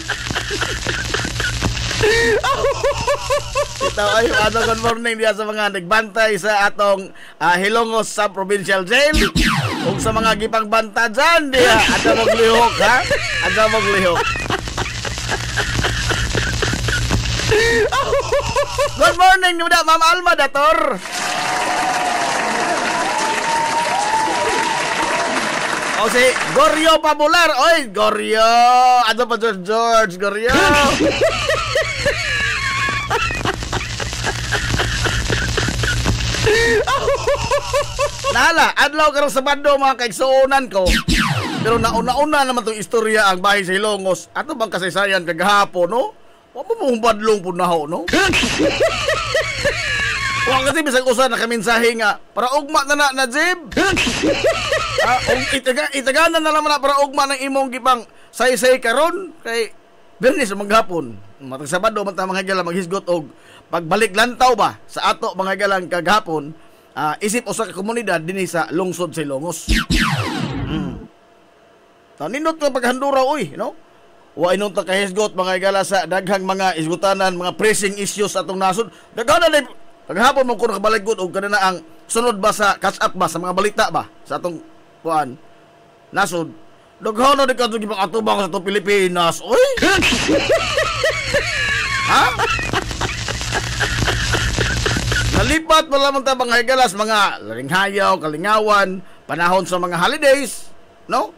Ito ay good morning diya sa mga nagbantay sa atong Hilongos Sub-Provincial Jail. Kung sa mga gipangbanta dyan, diya, ada maglihok, ha? Ada maglihok. Good morning, Ma'am Alma, Dator. O si Goryo Pabular. Oy, Goryo. Ano pa George? Goryo. Nala, adlaw karong Sabado mga kaigsuonan ko. Pero nauna-una naman itong istorya ang bahay sa Hilongos. Ato bang kasaysayan kagahapon, no? Wa mo mong badlong po na ho, no? Wa kasi bisag usa na kaminsahe nga para ugma na Jib. Itaganan na naman na para ugma ng imong gipang say-say karon kay Bernis maghapon. Matag Sabado man ta mga higala maghisgot og pagbalik lantaw ba sa ato mga higalang kagahapon. Isip usa ka komunidad dinhi sa lungsod sa Hilongos. Nindot na paghandura uy, no? Wa inon ta kahisgot mga higala sa daghang mga isgutanan, mga pressing issues atong nasod. Daghan na paghapon mo ko nakabaligod og kana na ang sunod ba sa catch up ba sa mga balita ba sa atong kuan nasod. Daghan na dikadto gipang atubang sa atong Pilipinas. Oy. Ha? Nalipat mo lamang ta mga higalas mga laringhayaw, kalingawan, panahon sa mga holidays, no?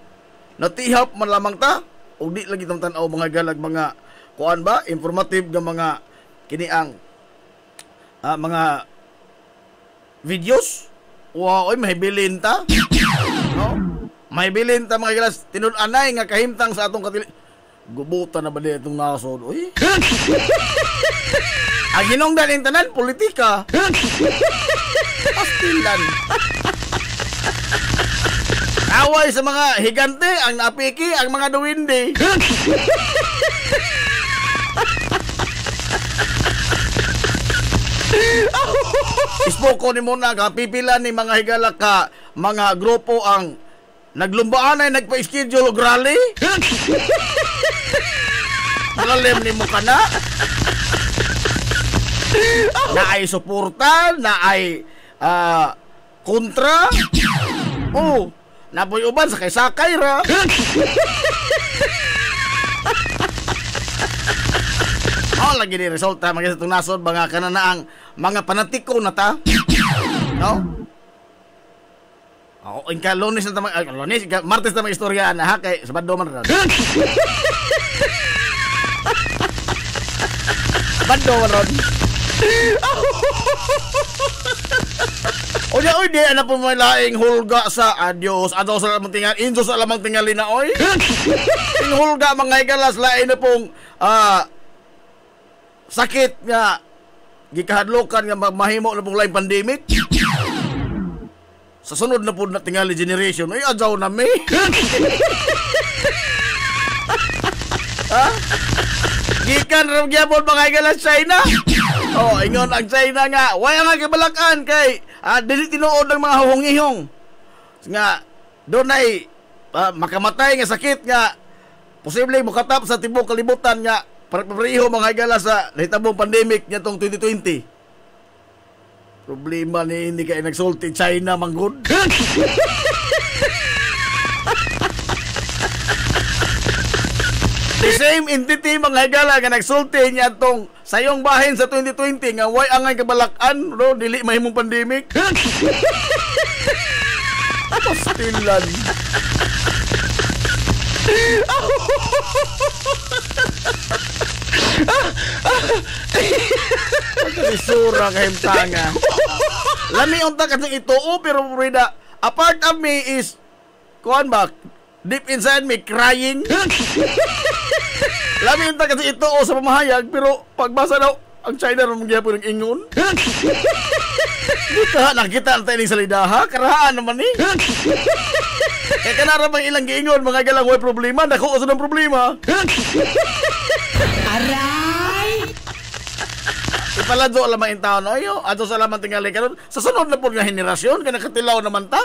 Natihap man lamang ta ug di lagi tan-aw mga higalag mga kuan ba informative nga mga kini ang mga videos. Wow, oy mahibilin ta. No? Mahibilin ta mga higalas tinud-anay nga kahimtang sa atong gubutan na ba di itong nasod? Uy. Ang hinungdan yung tanan, politika. Pastilan. Away sa mga higante, ang napiki, ang mga duwindi. Ispoko ni muna ka, pipila ni mga higala ka, mga grupo ang naglumbaan ay nagpa-schedule og rally. Malalim ni mo ka na. Na ay suporta, na ay kontra. Oh, napoy uban sakay-sakay ra. Lagi ni resulta mga sa nasod mga kanana ang mga panatiko na ta. No? Inka Lunes na tamang Lunes, Martes na mga istorya na ha kay Sabado man ra. Sabado man ron. Oy di ana po may laing hulga sa adios. Ato sa lamang tingal, injo sa lamang tingali na oy. Ing hulga mga igalas lain na pong sakit nga gikahadlokan nga mahimo na pong laing pandemic. Sa sunod na po na tingali generation, ay adyaw na may. Ha? Gikan ram gyapon mga igalas China. Ingon ang China nga, waya nga kibalakan kay dili tinuod ng mga huhong-ihong. Nga doon ay makamatay nga sakit nga posible mukatap sa tibok kalibutan nga pareho mga igala sa nahitabong pandemic niya tong 2020. Problema ni hindi kayo nagsulti China manggod. The same entity mga higala nga nagsulti niya tong sayong bahin sa 2020 nga way angay kabalakan ro dili mahimong pandemic. Pastilan. Pagkalisura ka himtanga. Lami unta ka ito pero Rida, a part of me is kuan ba deep inside me crying. Lami unta kasi ito sa pamahayag pero pagbasa daw ang China ron magyapon ng ingon. Dito nakita ang tayo sa lidaha karahaan naman ni. Kaya kanara bang ilang giingon mga galang way problema dako sa ng problema. Aray! Ipalado lamang in taon oyo ato sa lamang tingali karon sa sunod na po nga henerasyon kaya nakatilaw naman ta.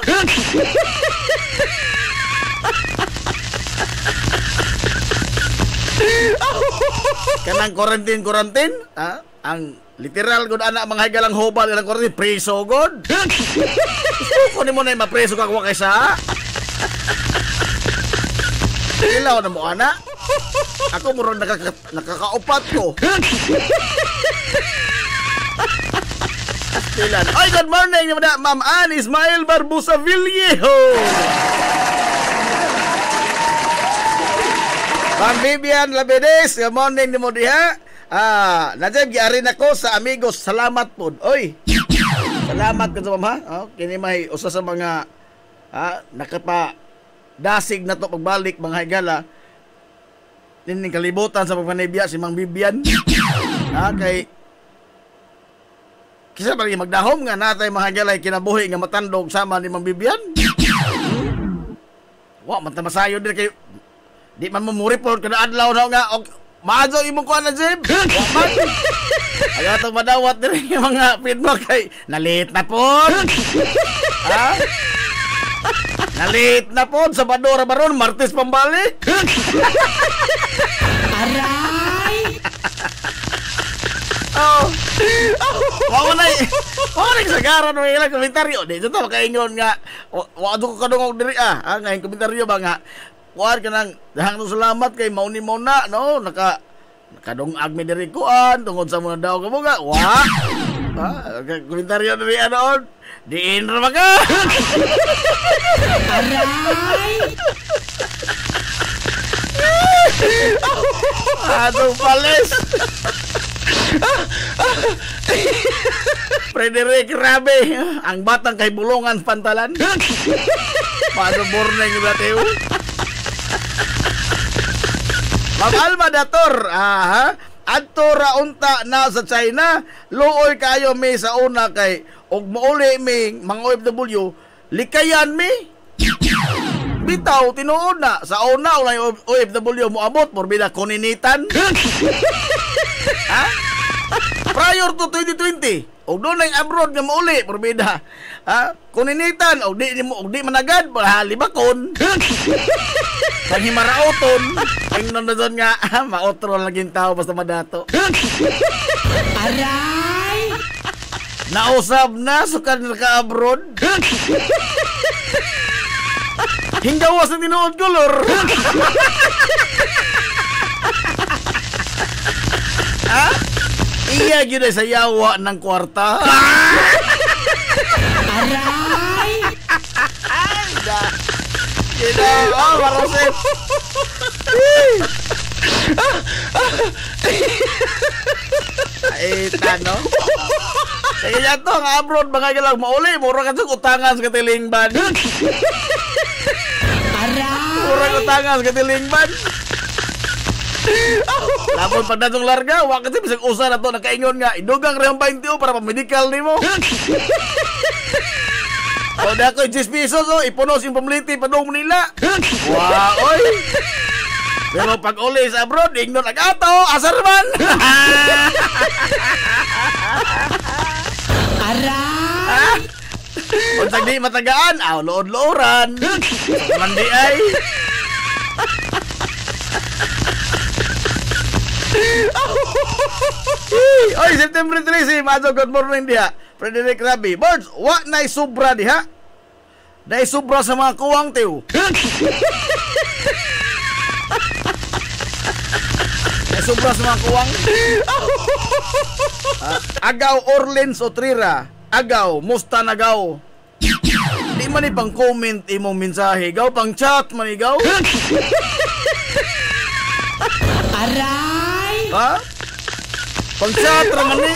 Kanang quarantine ang literal gud ana mga higalang hobal ilang quarantine preso god. Ko ni mo na mapreso ka kuha kaysa. Ilaw na mo ana. Ako mo ron nakakaupat ko. Stilan. Ay, good morning Ma'am Ann Ismael Barbusa Villejo. Ma'am Vivian Labedes, good morning ni mo diha. Najib giarin ako sa amigos. Salamat po. Oy. Salamat ka sa ma'am ha. Kini may usa sa mga nakapa dasig na to pagbalik mga higala. Nining kalibutan sa pagpanibya si Mang Vivian. Kay kisa ba magdahom nga natay mga higala kinabuhi nga matandog sama ni Mang Vivian. Wa man ta masayo dir kay di man mo report kada adlaw na nga maazo imong kuan na Jib. Wa man. Ayaw itong madawat din yung mga feedback kay nalit na po. Nalit na po sa Badora Baron, Martes pambalik. Aray! Wala na isagaran ng ilang komentaryo. Dito ito makaingon nga wala ko kadungog diri ngayon komentaryo ba nga kuhan ka nang dahang salamat kay mauni-mauna no nakadungag mi diri kuan tungod sa muna daw kamo nga komentaryo diri anoon diin ra ka. Aray! Aduh pales. Frederick Rabe, ang batang kay bulungan pantalan. Paano borneng bateo? Ma'am Alma Dator, adto ra unta na sa China, luoy kayo mi sa una kay og mauli mi mga OFW, likayan mi. Bitaw tinuod na sa una ulay OFW mo abot porbida koninitan. Prior to 2020, og doon ay abroad nga mauli porbida. Koninitan og di managad libakon. Panghimaraoton, tingnan na doon nga maotro laging tao basta madato. Aray! Nausab na sukan ka abroad. Hinggawas na tinuod ko, lor. Ha? Iya yun ay sa yawa ng kwarta. Aray! Ay, da. Ginawa, Maraset. Ay, tano. Kaya to, ang abroad, mga galang mauli. Mura ka sa utangan sa katilingban. Aray! Mura ka utangan sa katilingban. Lapon pag natong larga, wak kasi bisag usa na to, nakaingon nga, idugang rehong 20 para pa-medical ni mo. O na ko 10 pesos, ipunos yung pamliti, padong nila. Wow, oy. Pero pag uli sa abroad, ignon agato, asar man. Aray! Unsag di matagaan, lood-looran. Mandi ay. Oy, September 13, Mazo, good morning diha. Frederick Rabi. Birds, wa na'y sobra diha. Na'y sobra sa mga kuwang, tiw. Na'y sobra sa mga kuwang. Agaw Orleans Otrira. Agaw, musta nagaw. Di man pang comment imong mensahe. Gaw pang chat man igaw. Aray! Ha? Pang chat raman ni.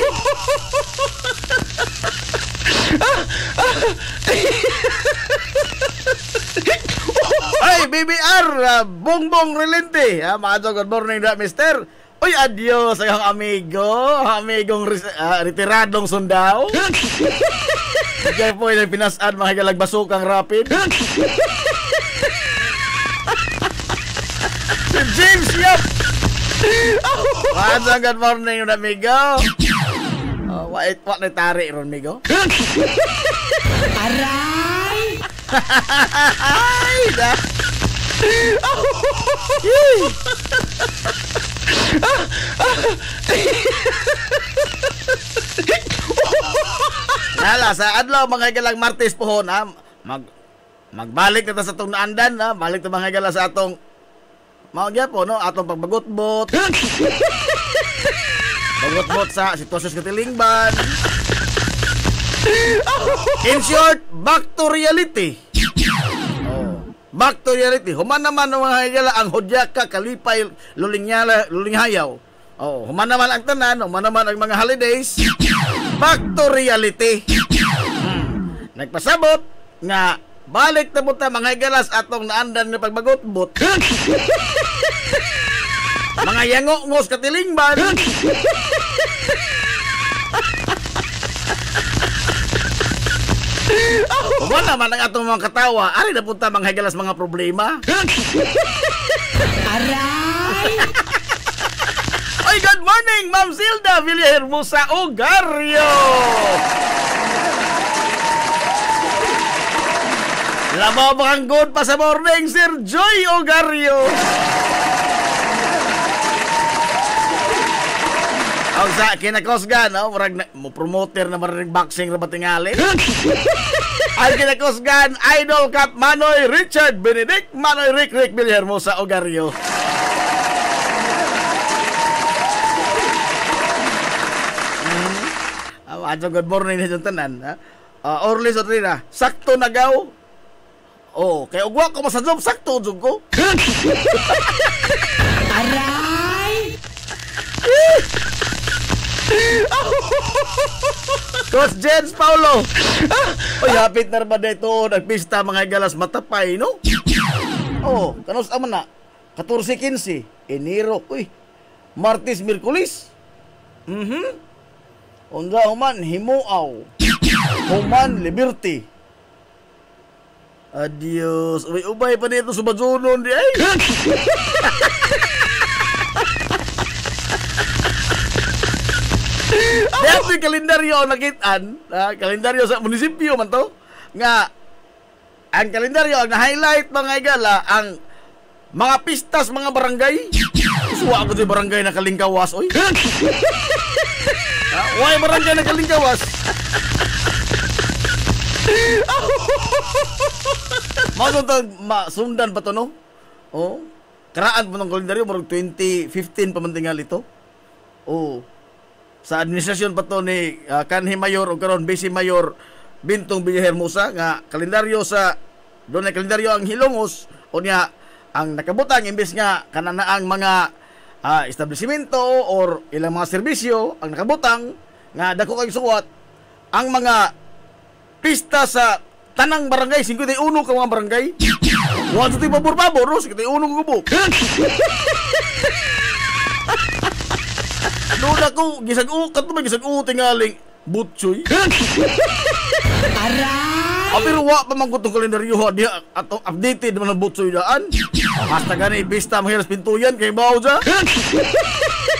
Ay, BBR, Bongbong Relente. Mga good morning da, mister. Uy, adios ang amigo. Amigong retiradong sundao. Diyan po yung pinasaan mga galagbasukang rapid. Si James Yap. Mga good morning da, amigo. What na tari ron, amigo? Aray! Ay, da. Nala, sa adlaw mga galang Martes pohon, magbalik na ta sa atong naandan, balik ta mga gala sa atong mga po, no, atong pagbagot-bot. Bagot-bot sa sitwasyon sa katilingban. In short, back to reality. Back to reality. Human naman ang mga higala, ang hudyaka, kalipay, lulinghayaw. Human naman ang tanan, human naman ang mga holidays. Back to reality. Nagpasabot nga balik na buta mga higalas atong naandan na pagbagot-bot. Mga yango-ngos katilingban. Huwag naman ang atong mga katawa. Ari na punta mga higalas mga problema. Aray! Oy, good morning, Ma'am Zilda Villahermosa Ogario. Labaw bang good pa sa morning, Sir Joy Ogario. Ang sa kinakosgan, murag mo promoter na maring boxing na batingali. Ang kinakosgan, Idol Cut Manoy Richard Benedict, Manoy Rick Villahermosa Ogario. Good morning na dyan tanan. Orly Sotrina, sakto nagaw. Kaya ugwa ko masadlom, sakto dyan ko. Aray! Coach Jens Paulo. Oy, hapit na naman dito. Nagpista mga galas matapay, no? Kanos aman na. 14-15. Enero. Uy, Martes, Miyerkules. Unda human, himuaw. Human, liberty. Adios. Uy, ubay pa dito sa Bazunon di ay. Dito yung kalendaryo nakitaan, kalendaryo sa munisipyo man to, nga ang kalendaryo ang na-highlight mga igala ang mga pistas, mga barangay. Suwa ako sa barangay na Kalingkawas, oy. Why barangay na Kalingkawas? Sundan pa to, no? Oh. Karaan pa ng kalendaryo, marag 2015 pamantingal ito. Oh. Sa administrasyon pa to ni kanhi mayor o karon base mayor Bintong Villahermosa nga kalendaryo sa doon na kalendaryo ang hilongos o niya ang nakabutang imbes nga kananaang mga establishmento or ilang mga serbisyo ang nakabutang nga dako kay suwat ang mga pista sa tanang barangay 51 ka mga barangay. Wa sa pabor-pabor, no? 51 ka gubok. Doon ako, gisag-u tingaling butsoy. Aray! Pero wa pa man ko itong kalendaryo ha, diya atong updated naman ang butsoy daan. Basta gani, pista mahiras pintuyan, kay bawo dyan.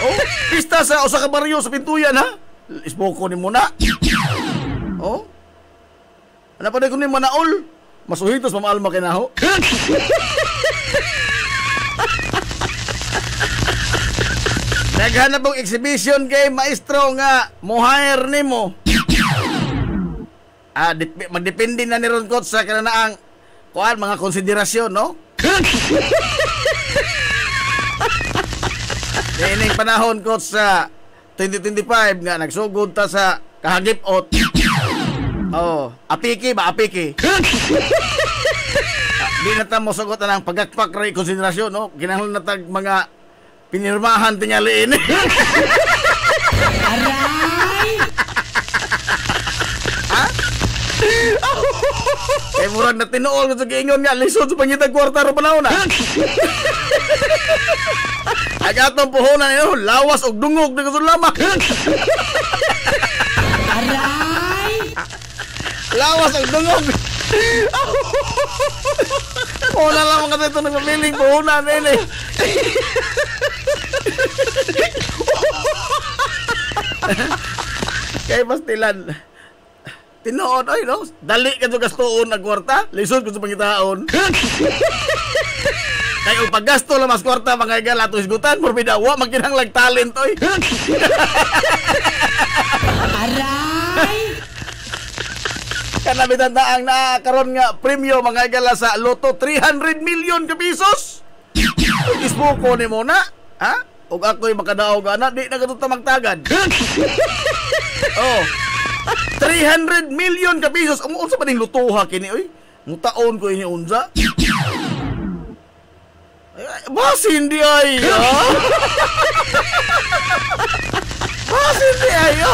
Oh, pista sa usa ka baryo sa pintuyan ha. Isboko ni mo na. Oh. Ano pa na ko ni manaol? Masuhitos mamaalma kinaho. Naghanap ng exhibition kay maestro nga mo-hire nimo. Magdepende na ni Ron Coach sa kananaang kuan mga konsiderasyon, no? Dining panahon Coach sa 2025 nga nagsugod ta sa kahagipot. Oh, apiki ba apiki? Di na ta mo sugot na ng pagakpak ray konsiderasyon, no? Kinahanglan na tag mga pinirmahan tinyaliin. Aray! Ha? Kaya murag na tinuol ko sa kiingon nga, lisod sa pangitag kwarta ro panahon na. Agatong puhunan nyo, lawas og dungog na kasulama. Aray! Lawas og dungog. Una lang mga ito nagpapiling puhunan nila. Kaya pastilan tinuod ay no dali ka sa gastoon na kwarta lisod ko sa pangitaon. Kaya ang paggasto lang mas kwarta mga igala to isgutan por bidawa magkinahanglang talent oy. Aray! Kana bitanda ang nakakaroon nga premyo mga igala sa loto 300 million ka pesos. Isbuko ni mo na ha? Og ako'y makadaog ana di na katuta magtagad. Oh. 300 million ka pesos. Ang unsa pa ning lutuha kini oy? Mutaon ko ini unsa. Bas hindi ay. Bas hindi ay.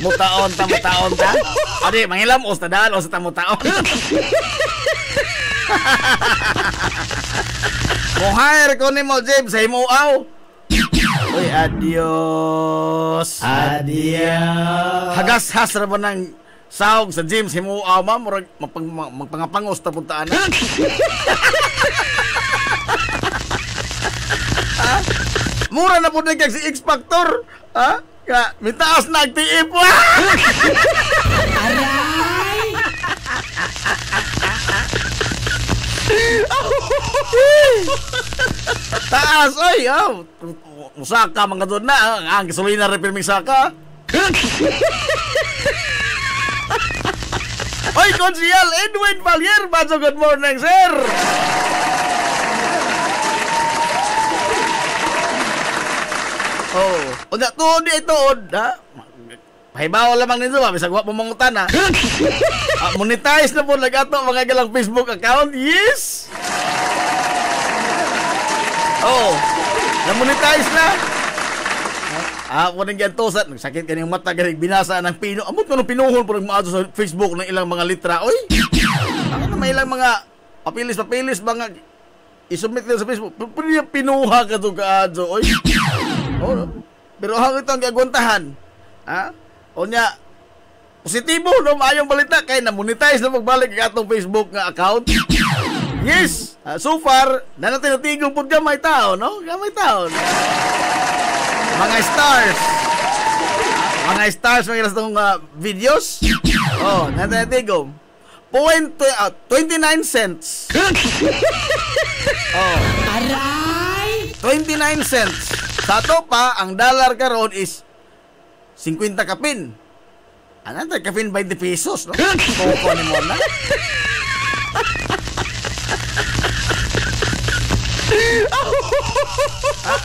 Mutaon ta. Adi, mangilam os ta daan os ta mutaon. Mo-hire ko ni mo, James, sa imuaw. Uy, adios. Adios. Hagas-has ra ba ng sahog sa James, imuaw, ma'am? Magpangapangos ta puntaan na. Ha? Mura na po na kag si X-Factor. Ha? Ka, mitaas na agtiip. Aray! Taas, ay, musaka mga doon na, ang gasolina repirming saka. Oy, Konsihal Edwin Valier, Baso, good morning, sir. Oh, unya tuod di tuod, ha? Pahibaw lamang nito, bisag wa pumangutan ha. Monetize na po nag-ato mga galang Facebook account. Yes. Oh, na-monetize na. Ako nang gantosan, nagsakit kanyang mata, galing binasa ng pino. Amot ko nung pinuhol po nagmaado sa Facebook ng ilang mga litra. Oy, ako na may ilang mga papilis, mga isubmit nila sa Facebook. Pero pinuha ka ito kaadso, oy. Oh, pero hanggang ito ang gagwantahan. Ha? O niya, positibo, no? Maayong balita, kaya na-monetize na magbalik ang atong Facebook nga account. Yes! So far, nanatinatigong po gamay tao, no? Gamay tao. Mga stars. Mga stars, mga ilas itong videos. Oh, nanatinatigong. 29 cents. Oh. Aray! 29 cents. Sa ato pa, ang dollar karon is 50 kapin. Ano tayo kapin 20 pesos, no? Boko ni mo na.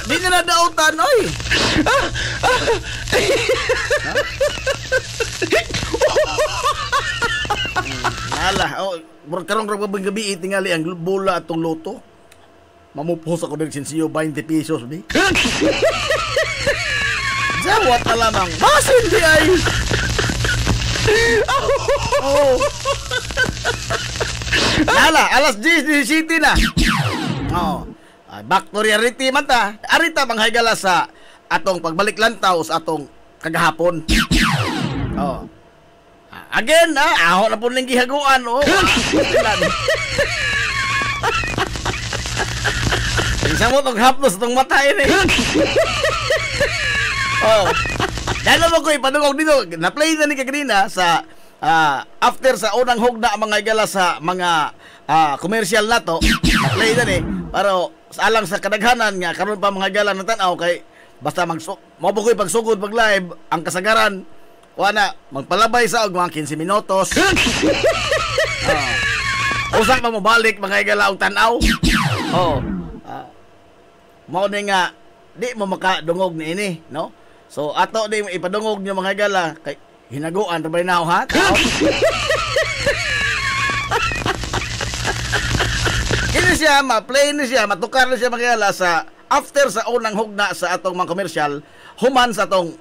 Di na nadautan, oy. Nala, karong rabang gabi tingali ang bola atong loto. Mamupos ako ng sinsiyo 20 pesos, di. Jawat na lamang. Masin di ay. Oh. Nala, alas 10:17 na. Oh. Back to reality man ta. Arita manghaygala sa atong pagbalik lantaw sa atong kagahapon. Oh. Again, aho na po ng gihaguan. Oh. Isa mo itong haplos itong matayin eh. Oh. Dahil naman ko ipadungog dito. Na-play na ni kaganina sa after sa unang hugna mga igala sa mga commercial na to. Na-play na ni. Pero alang sa kadaghanan nga karon pa mga igala na tanaw kay basta mabukoy pagsugod pag live ang kasagaran wala magpalabay sa og mga 15 minutos. Usa pa mo balik mga igala og tanaw. Oh. Mao ni nga di mo makadungog ni ini, no? So ato di ipadungog niyo mga igala kay hinaguan ra ba now ha? Kini siya ma-play ni siya, matukar ni siya mga igala sa after sa unang hugna sa atong mga commercial human sa atong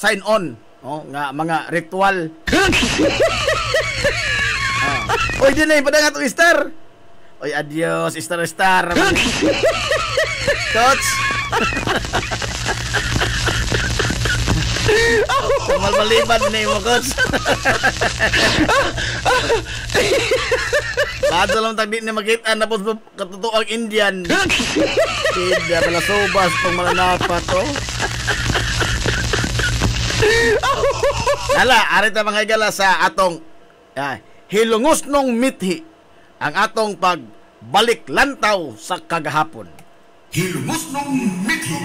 sign on, oh, nga mga ritual. Oy di na ipadang atong star. Oy adios star. Coach. Malmaliban ni mo, Coach. Bago lang tagdi na makita na po katutuang Indian. Tidak pala sobas pang malanapa to. Hala, arita mga igala sa atong hilungos nung mithi ang atong pagbalik lantaw sa kagahapon. Hilumos nung mithi.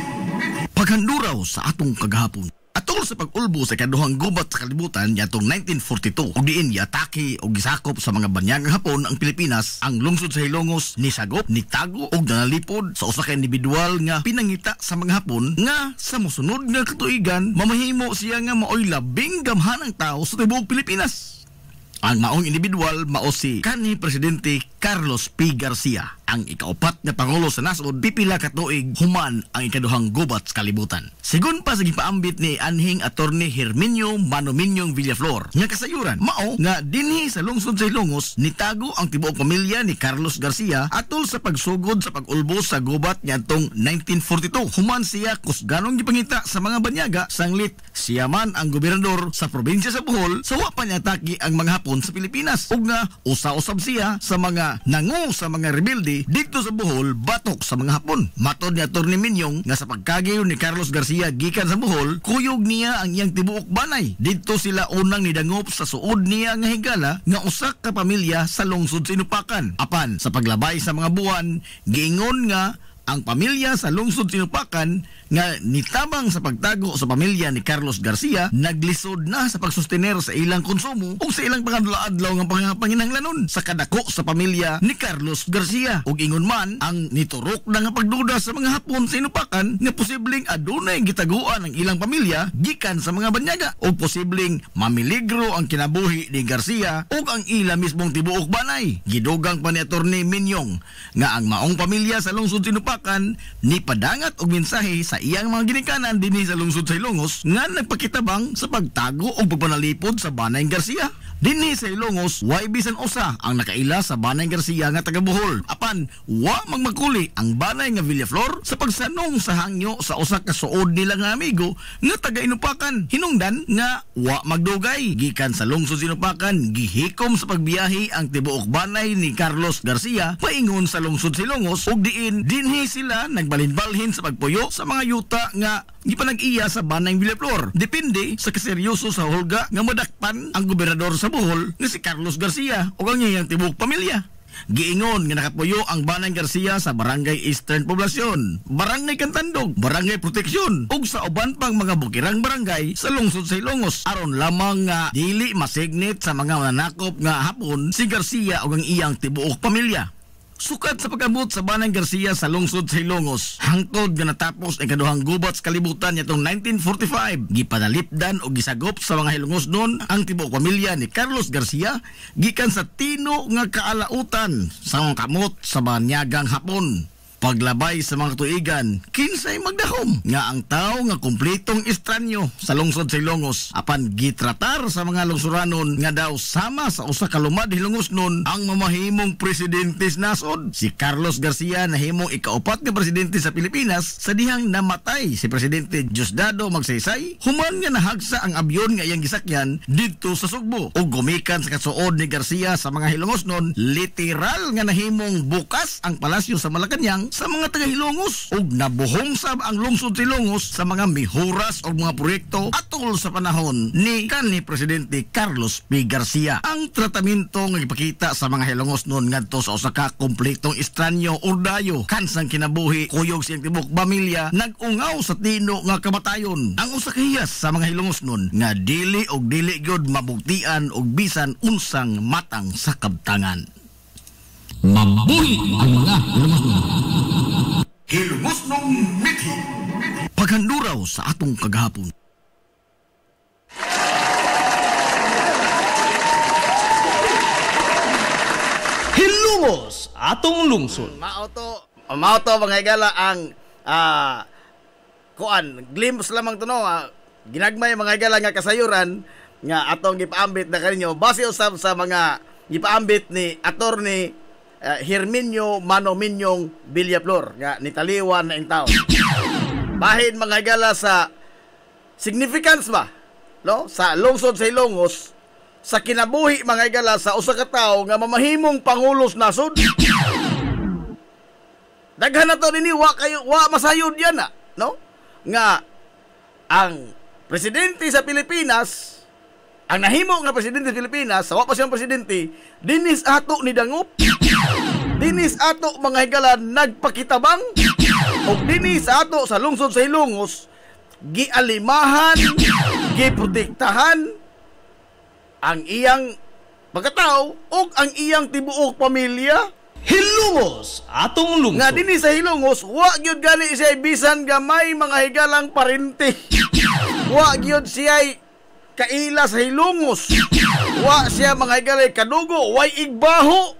Paghanduraw sa atong kagahapon. Atol sa pag-ulbo sa kaduhang gubat sa kalibutan yatong 1942 ug diin yatake og gisakop sa mga banyagang Hapon ang Pilipinas, ang lungsod sa Hilongos ni sagop, ni tago og nanalipod sa usa ka individual nga pinangita sa mga Hapon nga sa mosunod nga katuigan mamahimo siya nga maoy labing gamhanang tao sa tibuok Pilipinas. Ang maong individual mao si kanhi Presidente Carlos P. Garcia, ang ikaupat nga pangulo sa nasod pipila ka tuig human ang ikaduhang gubat sa kalibutan. Sigun pa sa gipaambit ni anhing attorney Herminio Manominyong Villaflor nga kasayuran mao nga dinhi sa lungsod sa Hilongos nitago ang tibuok pamilya ni Carlos Garcia atol sa pagsugod sa pag-ulbo sa gubat niadtong 1942. Human siya kusganong gipangita sa mga banyaga sanglit siya man ang gobernador sa probinsya sa Bohol sa wa pa niya atake ang mga Hapon sa Pilipinas ug nga usa-usab siya sa mga nangu sa mga rebelde dito sa Bohol batok sa mga Hapon. Matod ni Atty. Minyong nga sa pagkagiyo ni Carlos Garcia gikan sa Bohol kuyog niya ang iyang tibuok banay. Dito sila unang nidangop sa suod niya nga higala nga usa ka pamilya sa lungsod sa Inupakan. Apan sa paglabay sa mga buwan giingon nga ang pamilya sa lungsod Sinupakan nga nitabang sa pagtago sa pamilya ni Carlos Garcia naglisod na sa pagsustener sa ilang konsumo o sa ilang pangadlaw-adlaw nga panginahanglanon sa kadako sa pamilya ni Carlos Garcia. Ug ingon man ang niturok na nga pagduda sa mga Hapon sa Inupakan nga posibleng adunay gitaguan ang ilang pamilya gikan sa mga banyaga o posibleng mamiligro ang kinabuhi ni Garcia ug ang ila mismong tibuok banay. Gidugang pa ni Atty. Minyong nga ang maong pamilya sa lungsod Sinupakan ni padangat og mensahe sa iyang mga ginikanan dinhi sa lungsod sa Hilongos nga nagpakitabang sa pagtago o pagpanalipod sa Banay Garcia. Dinhi sa Hilongos, way bisan usa ang nakaila sa Banay Garcia nga taga Bohol. Apan, wa magmakuli ang Banay nga Villaflor sa pagsanong sa hangyo sa usa ka suod nila nga amigo nga taga Inupakan. Hinungdan nga wa magdugay. Gikan sa lungsod Inupakan, gihikom sa pagbiyahe ang tibuok Banay ni Carlos Garcia paingon sa lungsod sa Hilongos ug diin dinhi sila nagbalhin-balhin sa pagpuyo sa mga yuta nga gipanag-iya sa Banay Villaflor. Depende sa kaseryoso sa hulga nga madakpan ang gobernador sa Bohol nga si Carlos Garcia o ang iyang tibuok pamilya. Giingon nga nakapuyo ang Banay Garcia sa Barangay Eastern Poblasyon, Barangay Kantandog, Barangay Proteksyon ug sa uban pang mga bukirang barangay sa lungsod sa Ilongos aron lamang nga dili masignit sa mga mananakop nga hapon si Garcia ug ang iyang tibuok pamilya. Sukat sa pag-abot sa Banay Garcia sa lungsod sa Ilongos, hangtod nga natapos ang kaduhang gubat sa kalibutan nitong 1945, gipanalipdan o gisagop sa mga Ilongosnon ang tibuok pamilya ni Carlos Garcia gikan sa tino nga kaalautan sa mga kamot sa banyagang hapon. Paglabay sa mga tuigan, kinsay magdahom nga ang tao nga kumpletong estranyo sa lungsod sa Ilongos apan gitratar sa mga lungsuranon nga daw sama sa usa ka lumad Ilongosnon ang mamahimong presidente sa nasod. Si Carlos Garcia nahimong ikaupat nga presidente sa Pilipinas sa dihang namatay si Presidente Diosdado Magsaysay human nga nahagsa ang abyon nga iyang gisakyan didto sa Sugbo ug gumikan sa kasuod ni Garcia sa mga Ilongosnon, literal nga nahimong bukas ang palasyo sa Malacañang sa mga taga-Hilongos ug nabuhong sab ang lungsod sa Ilongos sa mga mihuras o mga proyekto atol sa panahon ni kanhi Presidente Carlos P. Garcia. Ang tratamento nga ipakita sa mga Hilongos noon ngadto sa usa ka kompletong estranyo urdayo kansang kinabuhi kuyog siyang tibok pamilya nag-ungaw sa tino nga kamatayon. Ang usa ka hiyas sa mga Hilongos noon nga dili og dili gyud mabugtian og bisan unsang matang sa kabtangan. Mabuhi ang mga Ilongosnon. Hilongosnong mithi. Paghanduraw sa atong kagahapon. Hilongos atong lungsod. Mao to mga higala ang glimpse lamang to no, ginagmay mga higala nga kasayuran nga atong gipaambit na kaninyo base usab sa mga gipaambit ni attorney Herminio Manominyong Villaflor nga nitaliwan na intao. Bahin mga higala sa significance ba no sa lungsod sa Ilongos sa kinabuhi mga higala sa usa ka tawo nga mamahimong pangulos nasod. Daghan na to nini wa masayod yan no nga ang presidente sa Pilipinas, ang nahimo nga presidente sa Pilipinas, sa wa pa siyang presidente, dinis ato ni dangop. Dinis ato mga higala nagpakitabang o dinis ato sa lungsod sa Ilongos gialimahan, giprotektahan ang iyang pagkatao o ang iyang tibuok pamilya. Hilongos atong lungsod. Nga dinis sa Ilongos wa gyud gani siya bisan gamay mga higalang parente. Wa gyud siya kaila sa Hilongos. Wa siya mga higalay kadugo, way igbaho.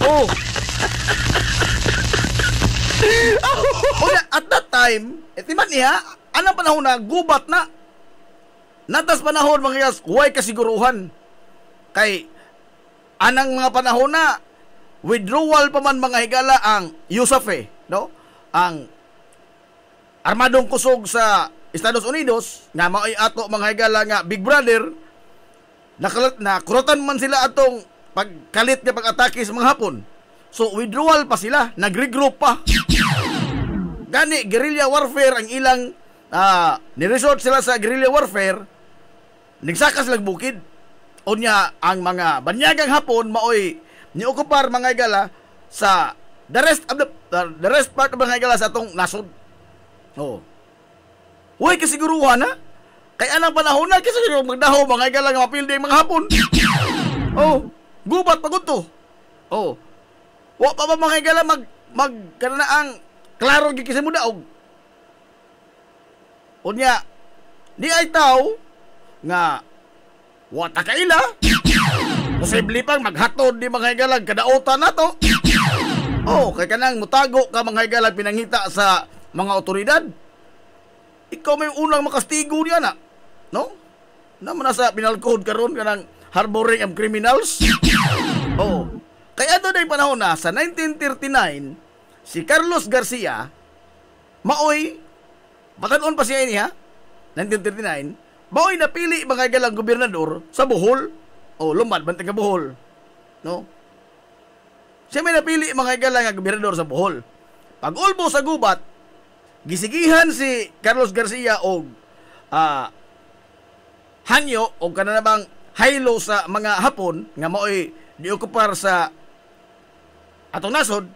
Oh. At that time, etiman niya, anong panahon na gubat na. Natas panahon mga higala, way kasiguruhan. Kay anang mga panahon na withdrawal pa man mga higala ang USAF no? Ang armadong kusog sa Estados Unidos nga maoy ato mga higala nga Big Brother nakuratan man sila atong pagkalit nga pag-atake sa mga Hapon. So withdrawal pa sila, nag-regroup pa. Gani guerrilla warfare ang ilang ni-resort sila sa guerrilla warfare. Nagsakas lang bukid. Unya ang mga banyagang Hapon maoy niokupar mga higala sa the rest part of mga higala sa atong nasod. Oh. Uy, kasiguruhan na. Kaya anang panahon na, kasi magdaho, mga higala nga mapilde mga Hapon. Oh, gubat pagod to. Oh. Wa pa ba mga higala magkananaang klaro gikisa mo daog. Unya, di ay tao nga wata kaila. Posible pang maghatod di mga higala kadaotan na to. Oh, kaya kanang mutago ka mga higala pinangita sa mga otoridad. Ikaw may unang makastigo niya na. No? Naman nasa penal code karon kanang harboring of criminals. Oh. Kaya doon ay panahon na sa 1939 si Carlos Garcia maoy batanon pa siya ini ha. 1939 maoy napili mga higala gobernador sa Bohol. Oh, lumad bantay ka Bohol. No? Siya may napili mga higala nga gobernador sa Bohol. Pag ulbo sa gubat, gisigihan si Carlos Garcia og hanyo o kananabang haylo sa mga Hapon nga mao'y diokupar sa atong nasod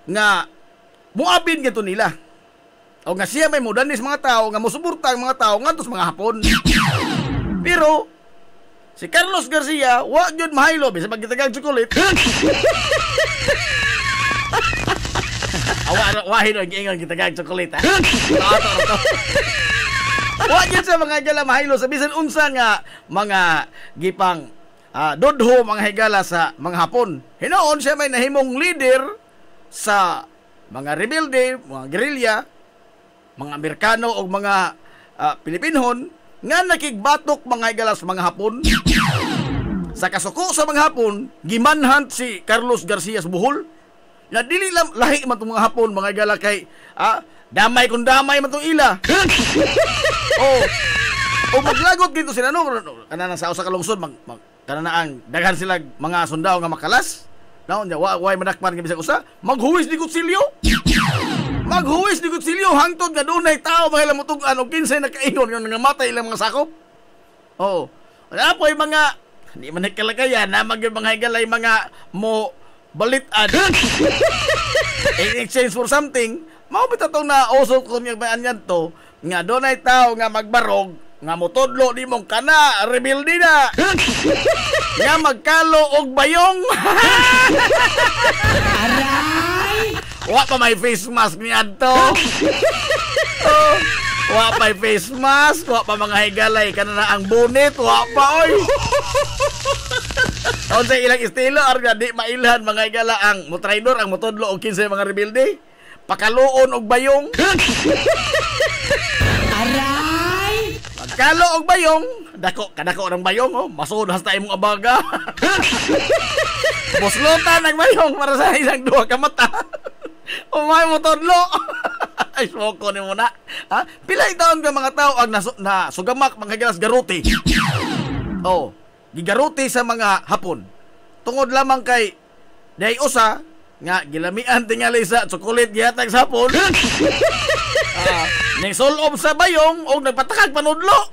nga muabin gito nila. O nga siya may modernis mga tao nga musuporta ang mga tao ngadto sa mga Hapon. Pero si Carlos Garcia wa gyud mahaylo bisag magitagang chocolate. Wahin ang giingon gitagang chocolate ha. Wa gyud sa mga higala mahaylo sa bisan unsa nga mga gipang dodho mga higala sa mga Hapon. Hinoon siya may nahimong leader sa mga rebelde, mga gerilya, mga Amerikano o mga Pilipinhon nga nakigbatok mga higala sa mga Hapon. Sa kasuko sa mga Hapon, gimanhunt si Carlos Garcia sa Bohol. Na dili lang lahi man itong mga Hapon, mga higala kay damay kung damay man itong ila. O maglagot dito sila no kanang sa usa ka lungsod kanana ang daghan sila mga sundao nga makalas no nya way madakpan nga bisag usa maghuwis ni kutsilyo hangtod nga dunay tao mga lamutug-an og kinsay nakaingon nga nangamatay ilang mga sakop. Wala po yung mga hindi man nagkalagayan na mga higalay mga mo balitan in exchange for something. Mao bitatong na usok ko niya bayan to nga dunay tao nga magbarog nga motodlo di mong kana rebelde na nga magkalo og bayong. Aray! Wa pa may face mask ni adto. Wa pa face mask, wa pa mga higalay kanana ang bonnet, wa pa oy. Sa ilang estilo arga di mailhan mga higala ang motraidor ang motodlo og kinsay mga rebelde. Pakaluon og bayong. Aray! Pagkalo og bayong, kadako ng bayong, masud hasta imong abaga. Buslotan ang bayong para sa isang duha ka mata. Umay mo todlo. Ay, soko ni mo na. Pila taon ka mga tao ang nasugamak mga gilas garuti. Gigaruti sa mga Hapon. Tungod lamang kay day usa nga gilamian tingali sa chocolate gihatag sa Hapon. Ning sulob sa bayong o nagpatakag panudlo.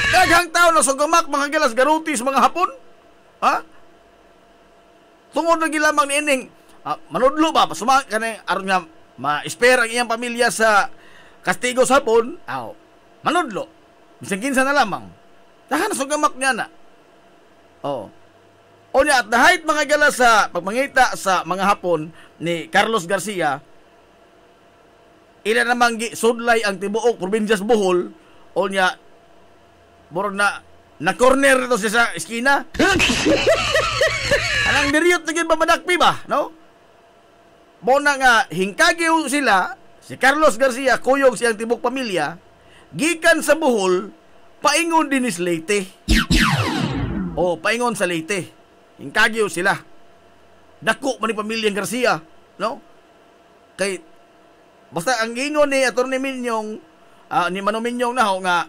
Daghang tao na sugamak mga gilas garuti sa mga Hapon. Tungod na gilamang ni ining manudlo ba pasuma kanay aron nga ma-spare ang iyang pamilya sa kastigo sa Hapon. Manudlo. Bisan kinsa na lamang. Dahan sugamak niya na. O niya, at dahil mga gala sa pagmangita sa mga Hapon ni Carlos Garcia, ila namang sudlay ang tibuok probinsyas Bohol. O niya, burog na corner ito siya sa eskina. Anang diriyot na pamadakpi ba, no? Muna nga, hingkagyo sila, si Carlos Garcia, kuyog siyang tibuok pamilya, gikan sa Bohol, paingon din is Leyte. Paingon sa Leyte. Hingkagyo sila. Dako man ni pamilyang Garcia, no? Kay basta ang ingon ni Atty. Minyong ni Manong Minyong naho nga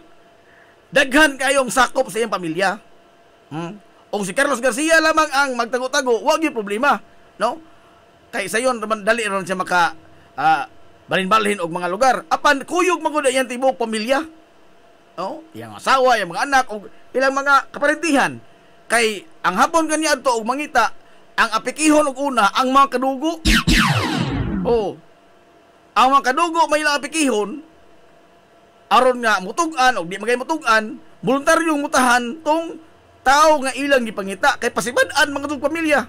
daghan kayong sakop sa iyang pamilya. O si Carlos Garcia lamang ang magtago-tago, wag yung problema, no? Kay sayon dali ron siya maka balhin-balhin og mga lugar. Apan kuyog magud iyang tibuok pamilya. Iyang asawa, iyang mga anak og ilang mga kaparentihan. Kay ang Hapon kanya adto og mangita, ang apikihon og una ang mga kadugo. Ang mga kadugo may ilang apikihon aron nga mutug-an og di magay mutug-an, voluntaryong mutahan tong tao nga ilang gipangita kay pasibad-an mga tug pamilya.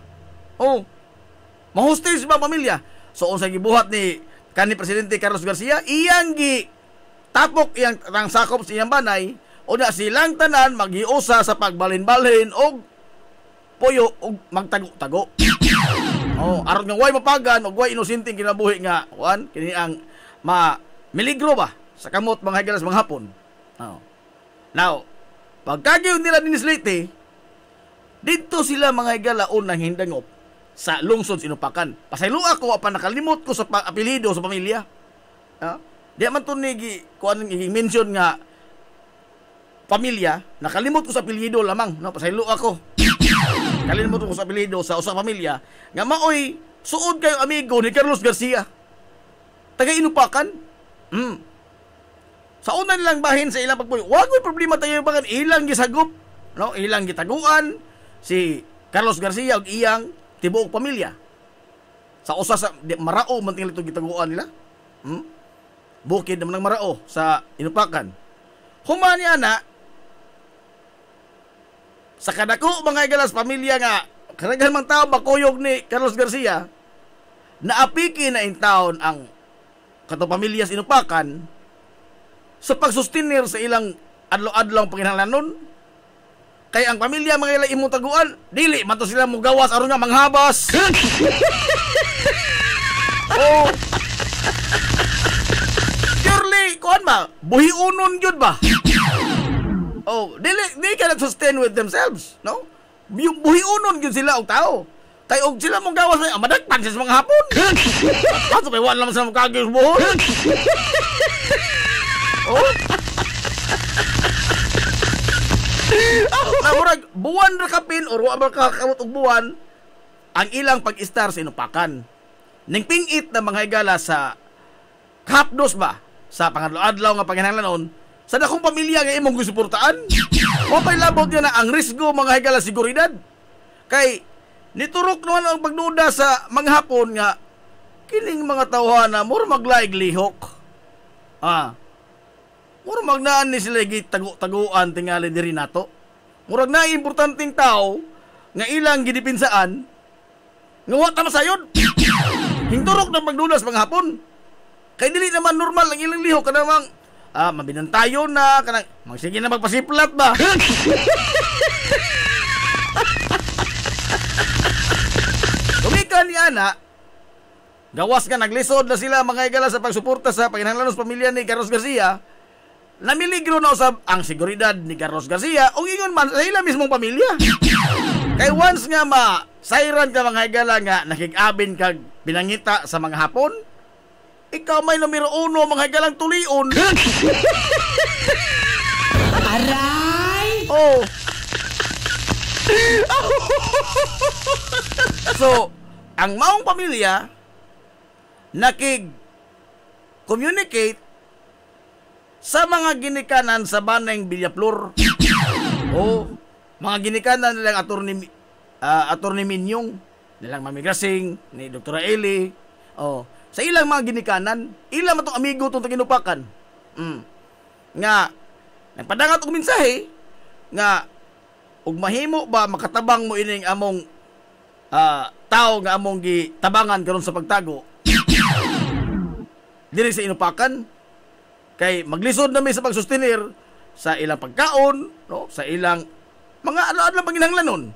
Mahustis ba pamilya? So unsa gibuhat ni kanhi presidente Carlos Garcia, iyang gi tapok iyang rang sakop sa iyang banay. O na silang tanan maghiusa sa pagbalhin-balhin og puyo og magtago-tago. Aron nga way mapagan og way inosenteng kinabuhi nga kini ang miligro ba sa kamot mga higalas mga Hapon. Now, pagkagyo nila din Leyte, dito sila mga higala unang hindangop sa lungsod Inupakan. Pasaylo ako apan nakalimot ko sa apelyido sa pamilya. Di man to ni kuan i-mention nga pamilya, nakalimot ko sa apelyido lamang, no? Pasaylo ako. Kalimot ko sa apelyido sa usa pamilya nga maoy suod kayo amigo ni Carlos Garcia. Taga Inupakan. Sa una nilang bahin sa ilang pagpuyo, wag may problema tayo bagan ilang gisagop, no? Ilang gitaguan si Carlos Garcia ug iyang tibuok pamilya. Sa usa sa Marao man tingala itong gitaguan nila. Bukid naman ng Marao sa Inupakan. Humani ana sa kadako mga igalas pamilya nga karaghan mang tao makuyog ni Carlos Garcia, naapiki na in taon ang kato pamilya sa Inupakan sa pagsustinir sa ilang adlaw-adlaw panginahanglanon. Kay ang pamilya mga ila imong taguan, dili man to sila mugawas aron nga manghabas. Oh. Purely kuan ba? Buhiunon gyud ba? Oh, dili cannot sustain with themselves, no? Buhiunon gyud sila og tao. Kay og sila mong gawas ay madagpan sa mga hapon. Ato kay wala man sa mga kagis buhon. Oh. Murag buwan ra kapin or wa ba kakamot og buwan ang ilang pag-star sa Inupakan. Ning pingit na mga higala sa kapdos ba sa pangadlaw-adlaw nga panginahanglanon sa dakong pamilya nga imong gisuportaan. Wa pay labot niya na ang risgo mga higala seguridad. Kay niturok naman ang pagduda sa mga hapon nga kining mga tawhana mura maglaig lihok. Mura magnaan ni sila tagu-taguan tingali diri nato. Murag na importanteng tao nga ilang gidipinsaan nga wa ta masayod. Hingturok na pagdudas mga hapon. Kay dili naman normal ang ilang lihok kanang mabinantayo na kanang magsige na magpasiplat ba. Tumikan ni ana gawas nga naglisod na sila mga igala sa pagsuporta sa panginahanglanon sa pamilya ni Carlos Garcia. Namiligro na usab ang seguridad ni Carlos Garcia o ingon man sa ila mismong pamilya. Kay once nga masayran ka mga higala nga nakig-abin kag pinangita sa mga hapon, ikaw may numero 1 mga higalang tulion. Aray! Oh. So, ang maong pamilya nakig-communicate sa mga ginikanan sa Banay Villaflor. O mga ginikanan nilang Attorney Minyong, nilang Mami Grasing, ni Dr. Eli. O sa ilang mga ginikanan, ilang matong amigo itong Inupakan. Nga nagpadangat og mensahe nga ug mahimo ba makatabang mo ining among tao nga among gitabangan karon sa pagtago diri sa Inupakan. Kay maglisod na mi sa pagsustinir sa ilang pagkaon, no, sa ilang mga ano-ano panginahanglanon.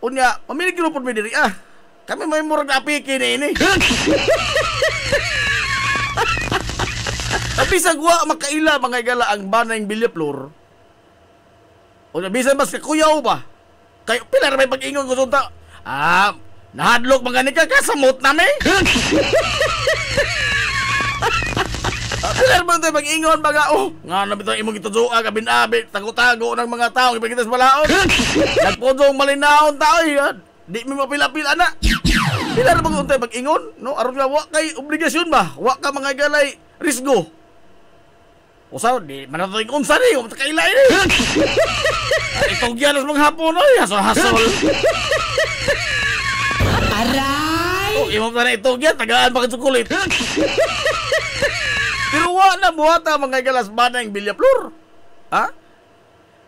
Unya, pamiligro pod mi diri kami may murag apiki ni ini. Bisag wa makaila mga igala ang Banay Villaflor. Unya bisan mas kakuyaw ba? Kay pila ra may pag-ingon ko sunta. Nahadlok mga ni kasamot na mi. Pilar ba tayo mag-ingon baga, nga nabito imong itudua, kabinabi, tago-tago ng mga tao, ipagkita sa balaod. Nagpudong malinaon tao, di mo mapila-pila na. Pilar ba tayo mag-ingon? No? Aron nga, wak kay obligasyon ba? Wak ka mga galay, risgo. O sa, di manatuloy kung saan eh, matakailay eh. Itong giyalas mga hapon, hasol-hasol. Aray! Imong na itong giyan, tagaan pa kasukulit. Pero wa na buhata mga galas Banay Villaflor.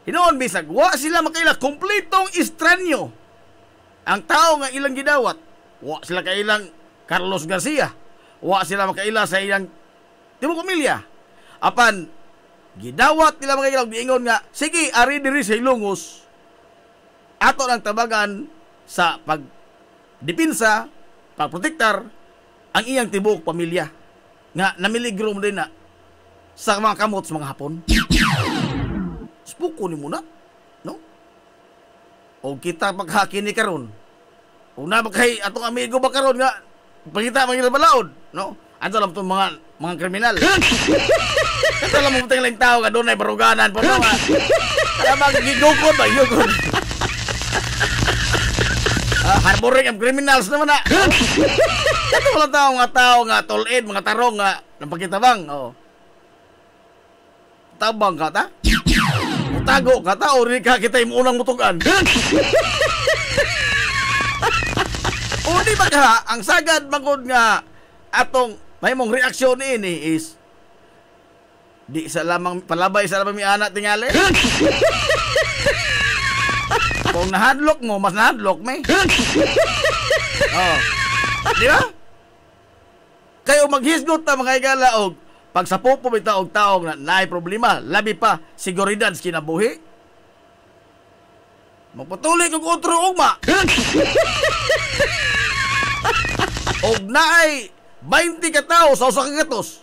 Hinoon bisag wa sila makaila kompletong estranyo. Ang tao nga ilang gidawat, wa sila kailang Carlos Garcia. Wa sila makaila sa ilang tibuok pamilya. Apan gidawat nila mga ilang giingon nga, sige ari diri sa Ilongos. Ato lang tabagan sa pagdepensa, pagprotektar ang iyang tibuok pamilya. Nga namiligro mo din na sa mga kamot sa mga hapon. Spuko ni muna, no? O kita maghaki ni karon. O na magkay atong amigo ba karon nga pangita mga balaod, no? Ato lang itong mga kriminal. Ato lang mo lang tao ka doon ay baruganan pa no? Kaya magigugod ba? Gugod. Harboring of criminals naman na. Ito wala tao nga tulid, mga tarong nga ng pagkitabang. tabang ka ta? Mutago ka ta o rin ka kita yung unang mutugan? O di ba ka, ang sagad magod nga atong may mong reaksyon ini is di sa lamang palabay sa lamang mi anak tingali. Kung nahadlok mo, mas nahadlok may. Oh. Di ba? Kayo maghisgot ta mga igala og pag sa pupo bitaw og taong na naay problema, labi pa seguridad sa kinabuhi. Magpatuloy kog otro ugma. Og naay 20 ka tawo sa usa ka gatos.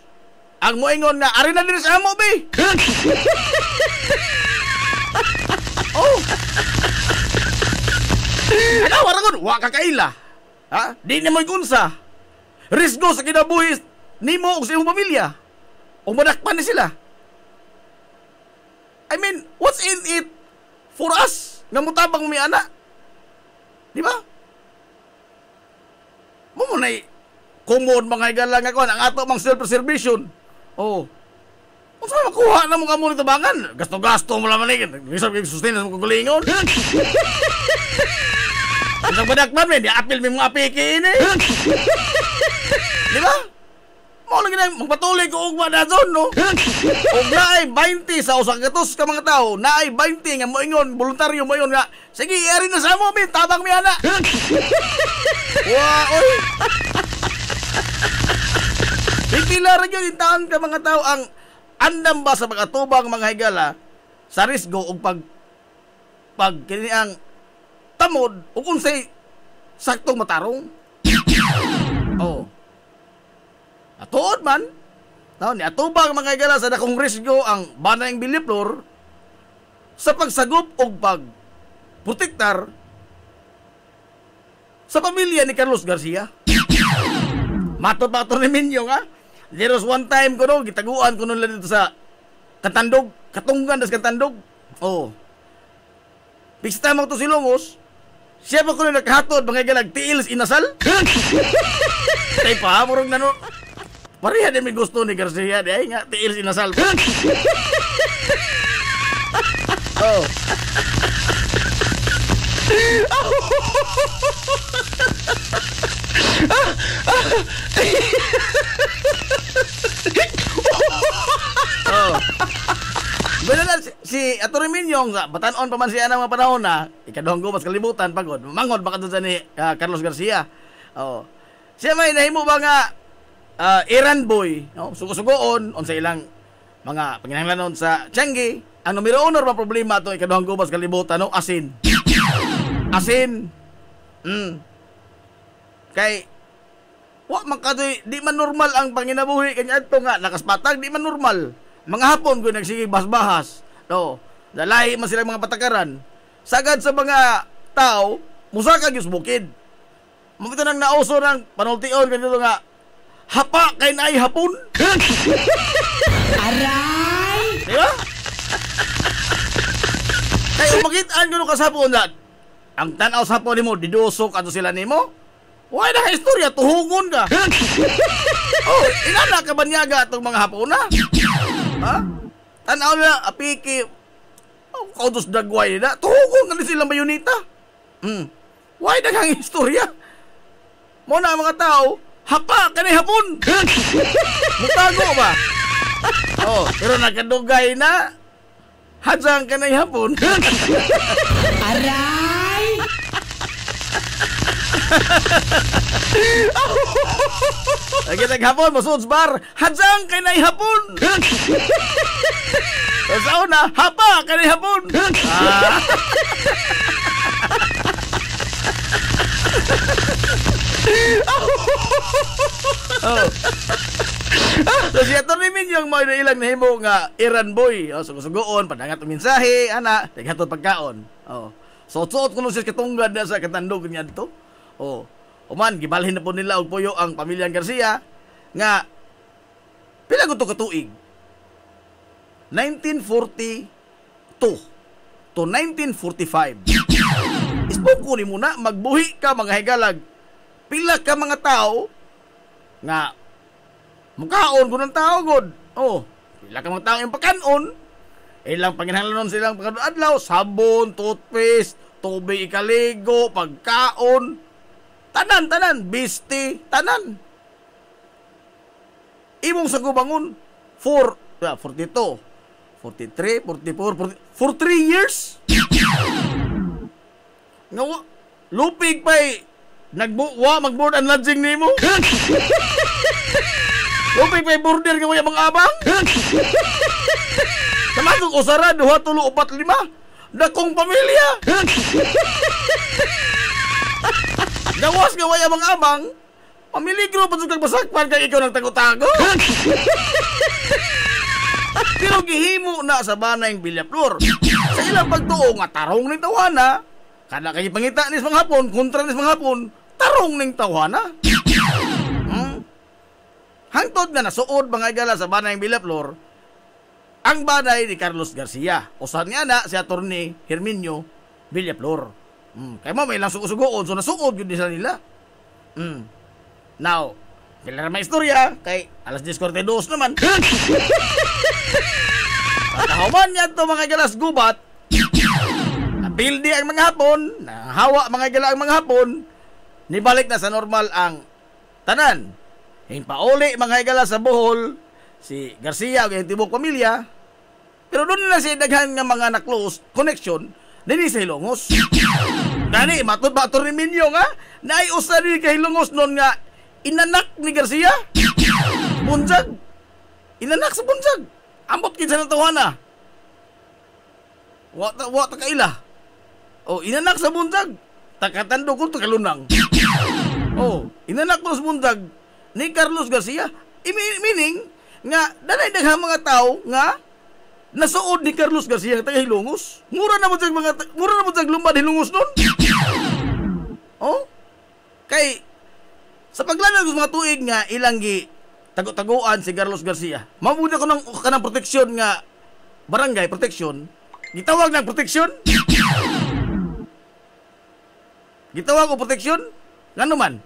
Ang moingon nga ari na diri sa amo be. Oh. Ano waragon wa ka kaila. Ha? Di na mo igunsa. Risgo sa kinabuhi nimo ug sa imong pamilya. O madakpan ni sila. I mean, what's in it for us nga mutabang mi anak? Di ba? Mo na common mga igala nga kuan ang ato mang self-preservation. Oh. Kung saan makuha na mo ka mo nitabangan? Gasto-gasto mo naman eh. Isang sustain na mo kagulingon. Ang badakpan may, di-apil may mga apiki ini. Di ba? Mo lagi na, magpatuloy ko ugma na doon, no? Kung naay 20 sa usang gatos ka mga tao, naay 20 nga mo ingon, voluntaryo mo ingon nga, sige, iari na sa mo, may tabang may anak. Wow, oy. Pipila rin yun, intaan ka mga tao, ang andam ba sa pag-atubang mga higala, sa risgo, o kini ang tamod, o kung say, saktong matarong. Oh. Atuod man, ni atubang mga igala sa dakong risgo ang banayang biliplor sa pagsagop o pagprotektar sa pamilya ni Carlos Garcia. Matot-matot ni Minyo nga. There was one time ko no, gitaguan ko nun lang dito sa Katandog, Katunggan das Katandog. Oh. Pista mo to si Longos, siya pa ko na nakahatod mga igala tiils inasal. Tay pa, murong na no. Pareha din may gusto ni Garcia. Ay nga, tiil sinasal. Oh. Oh. Benar si Ato Reminyong, batanon pa man siya ng mga panahon na, ikaduhang mas kalibutan, pagod. Mangod baka doon sa ni Carlos Garcia. Oh. Siya may nahimo ba nga Iran boy, no? Sugo-sugoon on sa ilang mga panginahanglanon sa Changi. Ang numero 1 ba problema to ikaduhang gubas kalibutan, no? Asin. Asin. Kay wa man kadoy di man normal ang panginabuhi kanya adto nga nakaspatag di man normal. Mga hapon ko nagsige basbahas, no? Dalahi man sila mga patakaran. Sagad sa mga tao, musaka gyud bukid. Mabito nang nauso ng panultion kanito nga hapa kay naay hapon. Aray! Diba? Kaya umagitaan ko nung kasapon na ang tanaw sa hapon ni mo, didusok ato sila ni mo. Why na istorya, tuhungon ka. Oh, inana ka banyaga itong mga hapon na. Ha? Tanaw na, apiki. Oh, kautos dagway na. Tuhungon ka na silang bayunita. Why na kang istorya? Muna mga tao, hapa kanay hapon. Mutago ba? Oh, pero nakadugay na. Hadsang kanay hapon. Aray! Lagi naghapon, masuds bar. Hadsang kanay hapon. Sa una, hapa kanay hapon. Oh. So siya to nimin yung mga ilang nahimo nga Iran boy. Oh, sugo-sugoon, padangat ang mensahe, ana, naghatod pagkaon. Oh. So suot ko nung siya katunggan na sa Katandog niya dito. Oh. Uman, gibalhin na po nila og puyo ang pamilyang Garcia nga pila ko to katuig. 1942 to 1945. Ispo ni muna magbuhi ka mga higalag. Pila ka mga tao nga mukaon ko ng tao god. Oh, pila ka mga tao yung pakanon Ilang panginahanglanon silang pagkadlaw, sabon, toothpaste, tubig ikaligo, pagkaon, tanan, bisti, tanan. Imong sa gubangon, 42, 43, 44, 43 years? Nga, lupig pa'y magboard and lodging ni mo? Lupig pa'y border nga mga abang? Kamasok usara, 2, 3, 4, 5. Dakong pamilya. Gawas nga waya mga abang. Pamiligro pa sa kagbasakpan kay ikaw nagtago-tago. Pero gihimo na sa banay ng Villaflor. Sa ilang pagtuo nga tarong ning tawana. Kada kay pangita nis mga hapon, kontra nis mga hapon, tarong ning tawana. Hangtod nga nasuod mga igala sa banay ng Villaflor, ang banay ni Carlos Garcia. Usan nga na si Atty. Herminio Villaflor. Kaya mo may lang sugo-sugoon, so nasuod yun nila nila. Now, pila na istorya, kay alas 10:42 naman. Pagkahuman niya ito mga galas gubat, napildi ang mga hapon, nahawa mga gala ang mga hapon, nibalik na sa normal ang tanan. Pauli mga galas sa Bohol, si Garcia, yung tibok pamilya, pero doon na siya daghan nga mga na-close connection, din sa Hilongos. Gani, matod ba ito ni Minyo nga, naiusa din kay Hilongos noon nga, inanak ni Garcia, Bunjag. Inanak sa Bunjag. Ambot kinsa ng tawana. Wata kaila. Inanak sa Bunjag. Takatando ko ito kalunang. Inanak mo sa Bunjag ni Carlos Garcia. Meaning, nga, danay daghang mga tao nga, nasuod ni Carlos Garcia taga Hilongos. Mura na mo sa lumad Hilongos nun. Kay sa paglanag sa mga tuig nga ilang tago-taguan si Carlos Garcia. Mabuti ko ng kanang proteksyon nga barangay proteksyon. Gitawag ng proteksyon. Gitawag o proteksyon ngano man.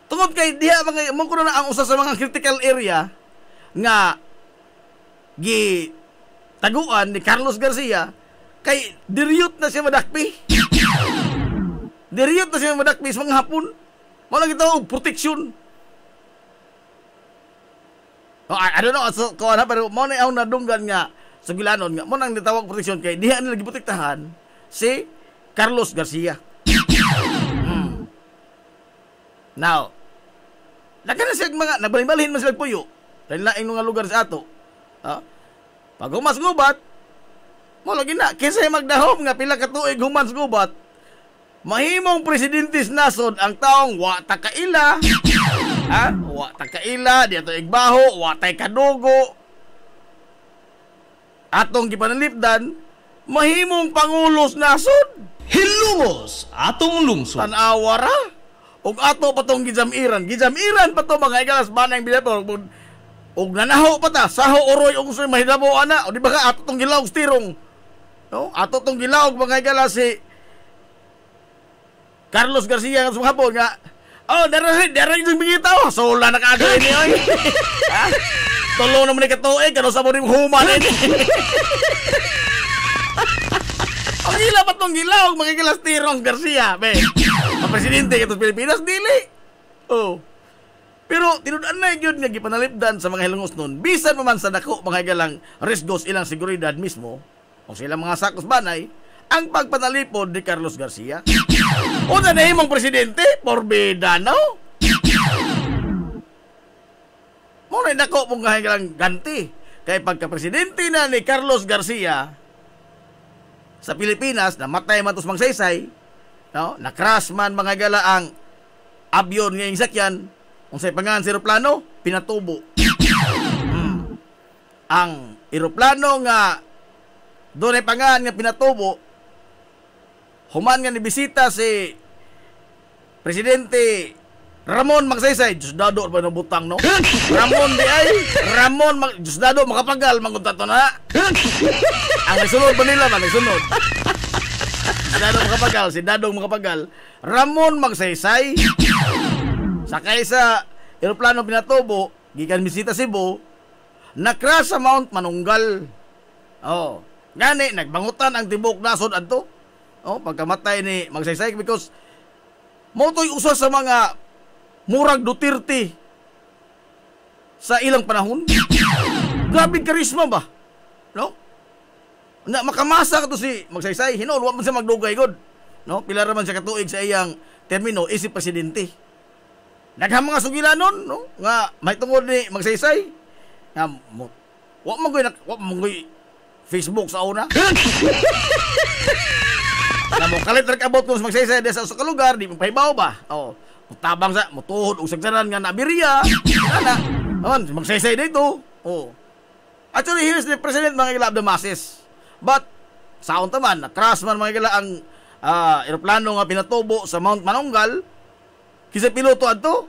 Tungod kay diha mga mo kuno na ang usa sa mga critical area nga taguan ni Carlos Garcia kay diriyot na siya madakpi. Diriyot na siya madakpi sa mga hapon. Mo lang gitawag proteksyon. I don't know so ko na pero mo na ang nadunggan nga sa Gilanon nga mo nang gitawag proteksyon kay diha nila giprotektahan si Carlos Garcia. Now, nagkana siya mga nagbalhin man sila puyo. Dahil laing mga lugar sa ato. Pag humas gubat, mo lagi na, kinsa magdahom nga pila ka tuig humas gubat, mahimong presidentes nasod ang taong wa ta kaila, wa ta kaila, di ato igbaho, wa tay kadugo, atong gipanalipdan, mahimong pangulos nasod. Hilungos atong lungsod. Tanawara. Og ato pa tong gijamiran pa to mga igalas banay Villaflor. Og nanaho pa ta, saho oroy og usoy mahidabo ana. O di ba ka ato tong gilawog stirong. No? Ato tong gilawog mga igalas si Carlos Garcia nga sumahapon nga. Dara yung bingitaw. So wala na kaagay ni oy. Tulo naman ni katuig kano sa mo rin human ni. Ang ila pa tong gilawog mga igalas tirong Garcia, be. Ang presidente katong Pilipinas dili. Pero tinudan na yun nga gipanalipdan sa mga Hilongos nun, bisan man sa dako mga galang risgos ilang seguridad mismo o silang mga sakos banay ang pagpanalipod ni Carlos Garcia. O na nahimong presidente porbida no. Mo na dako pong galang ganti kay pagka-presidente na ni Carlos Garcia sa Pilipinas na matay man tos mangsaysay, no? Na-crash man mga gala ang abyon nga yung sakyan. Kung sa'y pangalan sa aeroplano, pinatubo. Ang aeroplano nga doon ay pangalan nga pinatubo, human nga nibisita si Presidente Ramon Magsaysay. Diyos dado ba ng butang, no? Diyos dado makapagal mangunta to na. Ang nagsunod ba nila ba? Nagsunod. Si Dadong makapagal. Ramon Magsaysay sakay sa aeroplano pinatubo, gikan bisita Cebu, na-crash sa Mount Manunggal. Oh, ngani nagbangutan ang tibok nasod adto. Oh, pagkamatay ni Magsaysay because mo to'y usa sa mga murag Duterte sa ilang panahon. Grabe karisma ba? No? Na makamasa ka to si Magsaysay, hinuon wa man siya magdugay god. No? Pila ra man siya katuig sa iyang termino isip presidente. Naghang mga sugilanon, no? Nga may tungod ni Magsaysay. Nga wa man goy Facebook sa una. Na mo kalit ra kabot kung Magsaysay sa usa ka lugar, di mo pahibaw ba? Oh, mutabang sa mutuhod og sagsanan nga nabiriya. Ana, Magsaysay dito. Oh. Actually, here's the president mga gila of the masses. But, saon taman, na-crash man mga gila ang aeroplano nga pinatubo sa Mount Manunggal. Kisa piloto adto,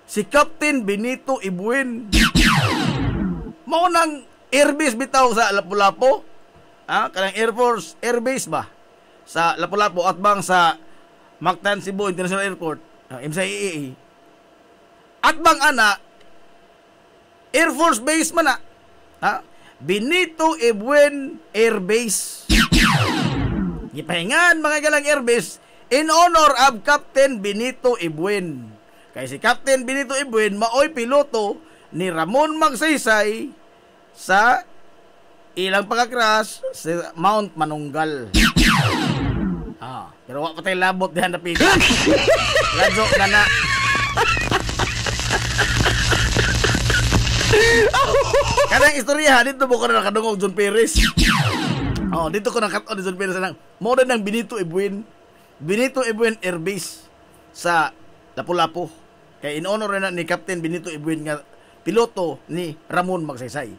si Captain Benito Ibuin. Mao nang airbase bitaw sa Lapu-Lapu. Kanang Air Force Airbase ba? Sa Lapu-Lapu at bang sa Mactan Cebu International Airport, MCAA. At bang ana, Air Force Base man na. Benito Ibuin Air Base. Gipahingan mga galang airbase in honor of Captain Benito Ibuin. Kaya si Captain Benito Ibuin maoy piloto ni Ramon Magsaysay sa ilang pagka-crash sa Mount Manunggal. Pero wala pa tayo labot dihan na pita. Ladyo na na. Kanang istorya dito mo ko na nakadungog John Perez. Dito ko nakaton ni John Perez nang mo ng Benito Ibuin Air Base sa Lapu-Lapu. Kay in honor na ni Captain Benito Ibuin nga piloto ni Ramon Magsaysay.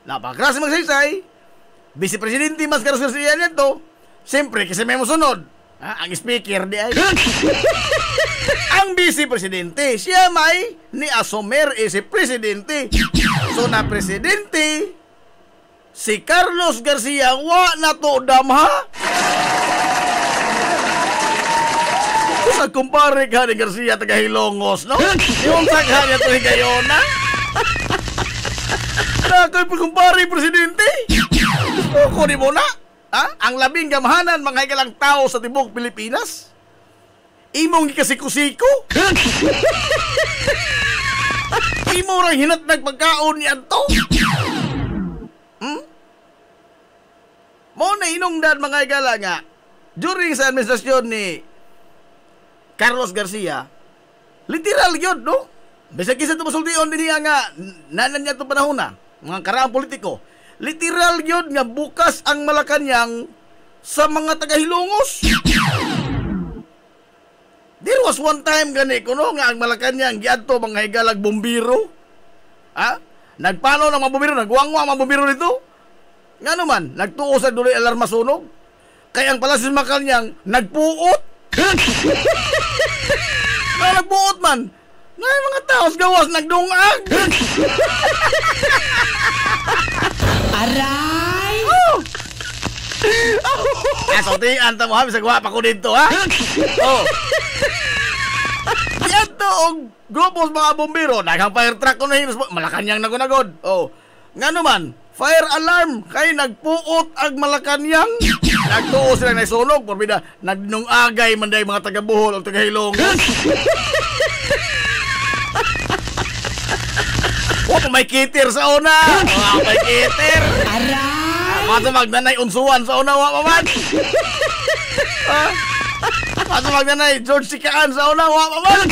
Napakras Magsaysay, Vice Presidente mas Carlos Garcia nito. Siyempre kasi may musunod. Ang speaker di ay ang Vice Presidente, siya may ni Asomer si Presidente. So na Presidente si Carlos Garcia wa na to damha. Sa kumpare ka ni Garcia taga Hilongos, no? Yung taga niya to higayona. Nakay pa kumpare Presidente. Ko ni mo na. Ang labing gamahanan mga higalang tao sa tibok Pilipinas. Imong gikasiko-siko. Imo rang hinatnag pagkaon ni Anto. Mo na hinungdan mga higala nga during sa administrasyon ni Carlos Garcia, literal yun, no? Bisag kisa ito masultiyon din niya nga nanan niya ito panahon na, mga karaang politiko. Literal yun nga bukas ang Malacanang sa mga taga-Hilongos. There was one time gani ko no nga ang Malacanang giadto mga higalag bombero. Nagpano ng mga bombero, nagwangwa mga bombero dito. Nga naman, nagtuo sa duloy alarma sunog. Kaya ang Palacio ng Malacanang nagpuot. Nagbuot man. Ngay mga taos gawas nagdungag. Aray! Asultian ta mo ha, bisag wapa ko dito ha. Dito og grupos mga bombero, naghang fire truck ko na hinos, Malacanang nagunagod. Nga naman, fire alarm kay nagpuot ang Malacanang. Nagtuo sila na sunog, porbida nagdungagay man day mga taga Bohol o taga Hilongos. May kitir sa una. May kitir. Aray! Maso magnanay unsuan sa una, wa man. Maso magnanay George Sikaan sa una, wa man.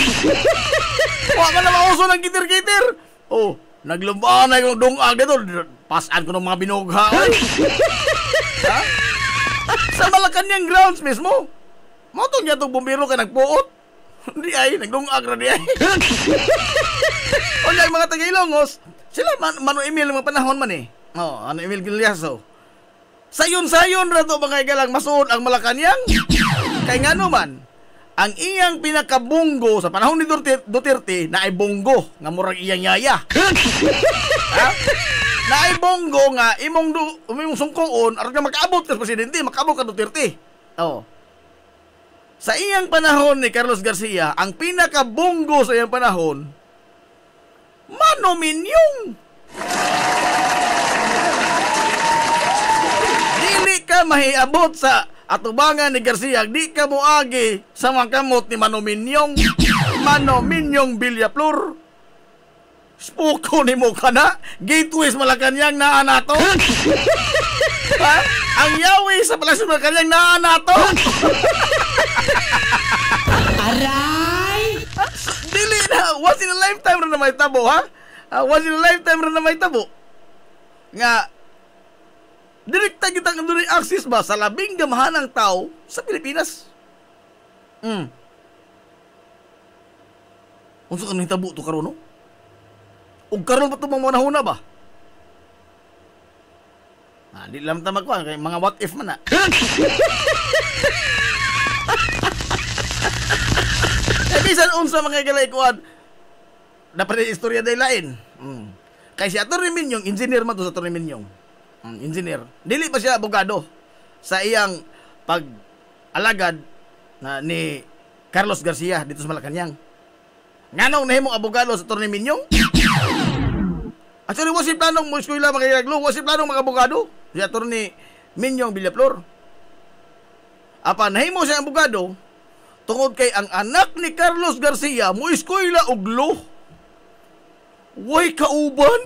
Wa man na mauso ng kitir-kitir. Naglumbahan na yung dungag dito. Pasan ko ng mga binugha. Sa Malacanang grounds mismo. Motong niya itong bumbiro ka nagpuot. Hindi ay, nagdungag na di ay. O yung mga taga-Ilongos, sila Mano Emil mga panahon man eh. Ano Emil Giliaso. Sayon-sayon na ito mga igalang masuod ang Malacanang. Kaya nga naman, ang iyang pinakabunggo sa panahon ni Duterte na ay bunggo nga murag iyang yaya. Na ay bunggo nga imong sungkoon aron nga makaabot ka presidente, makaabot ka Duterte. Sa iyang panahon ni Carlos Garcia, ang pinakabunggo sa iyang panahon, Mano Minyong. ka mahiabot sa atubangan ni Garcia, di ka moagi sa mga kamot ni Manominyong Villaflor. Spoko ni mo ka na, gateways Malacanang na anato. Ha? Ang yawi sa Palasyo Malacanang na anato. Aray! Dili na, once in a lifetime rin na may tabo, ha? Once in a lifetime rin na may tabo. Nga, direkta kita ng doon access ba sa labing gamahanang tao sa Pilipinas? Unsa ka nang tabo to karon, no? Ug karon pa ito mga nahuna ba? Di lang tamag ko, kay mga what if man na. Bisan unsa mga galaikuan, dapat rin istorya day lain. Kay si Atty. Minyong, engineer man to sa Atty. Minyong. Engineer. Dili pa siya abogado sa iyang pag-alagad ni Carlos Garcia dito sa Malacanang. Nganong nahimong abogado sa Atty. Minyong? Actually, wasip planong mo eskwela mga gaglo, wasip planong mga abogado. Si Atty. Minyong Villaflor. Apa nahimo siya abogado tungod kay ang anak ni Carlos Garcia mo eskwela og law. Way kauban.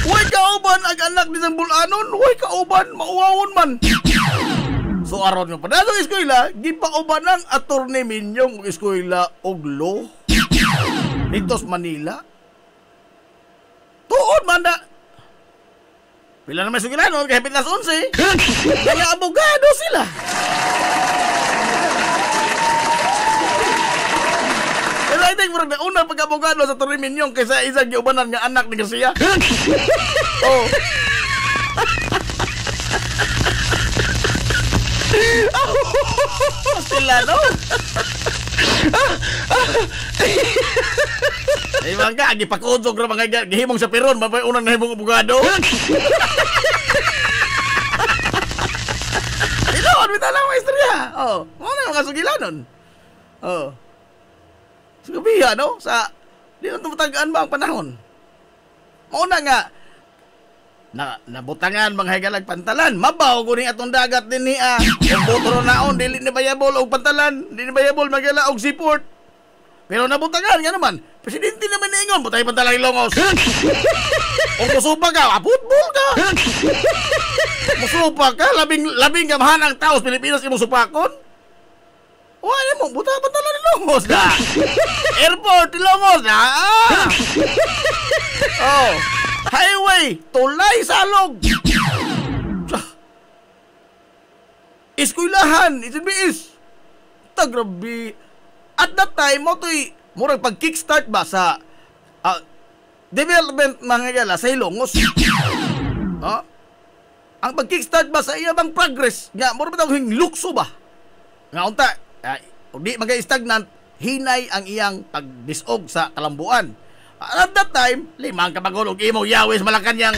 Way kauban ang anak ni sang bulanon, way kauban mauwawon man. So aron nga padasong eskwela, gipauban ng Atty. Minyong og eskwela og law dito sa Manila. Tuod man na. Pila na may sugilanon, kahit pitas 11. Kaya abogado sila. Pero I think murag na unang pag-abogado sa Atty. Minyong kaysa isang giubanan nga anak ni Garcia. Oh. Sila, no? Ay mga gipakudsog ra mga gihimong sa peron, mabay unang nahimong abogado. Ilawan bitaw lang mga istorya. Oh, mo na mga sugilanon. Oh. Sugabiha, no? Sa di na tumatagaan ba ang panahon? Mauna nga nabutangan mga higalag pantalan. Mabaw ko ni atong dagat din niya. Kung butro naon, dili ni bayabol og pantalan, dili ni bayabol magala og seaport. Pero nabutangan nga naman. Presidente naman niingon, butay pantalang Ilongos. Kung musupa ka, football ka. Musupa ka, labing gamahan ang tao sa Pilipinas imong supakon. Wala mo, butay pantalang Ilongos na. Airport Ilongos na. Oh. Highway, tulay salog. Eskwelahan, SNBS. Grabe. At that time, mo to'y murag pag-kickstart ba sa development mga gala sa Ilongos. Ang pag-kickstart ba sa iyang progress, nga murag ba tawag lukso ba? Nga unta, di mag-stagnant, hinay ang iyang pagdisog sa kalambuan. At that time, 5 kapagulog imo yawis Malacanang.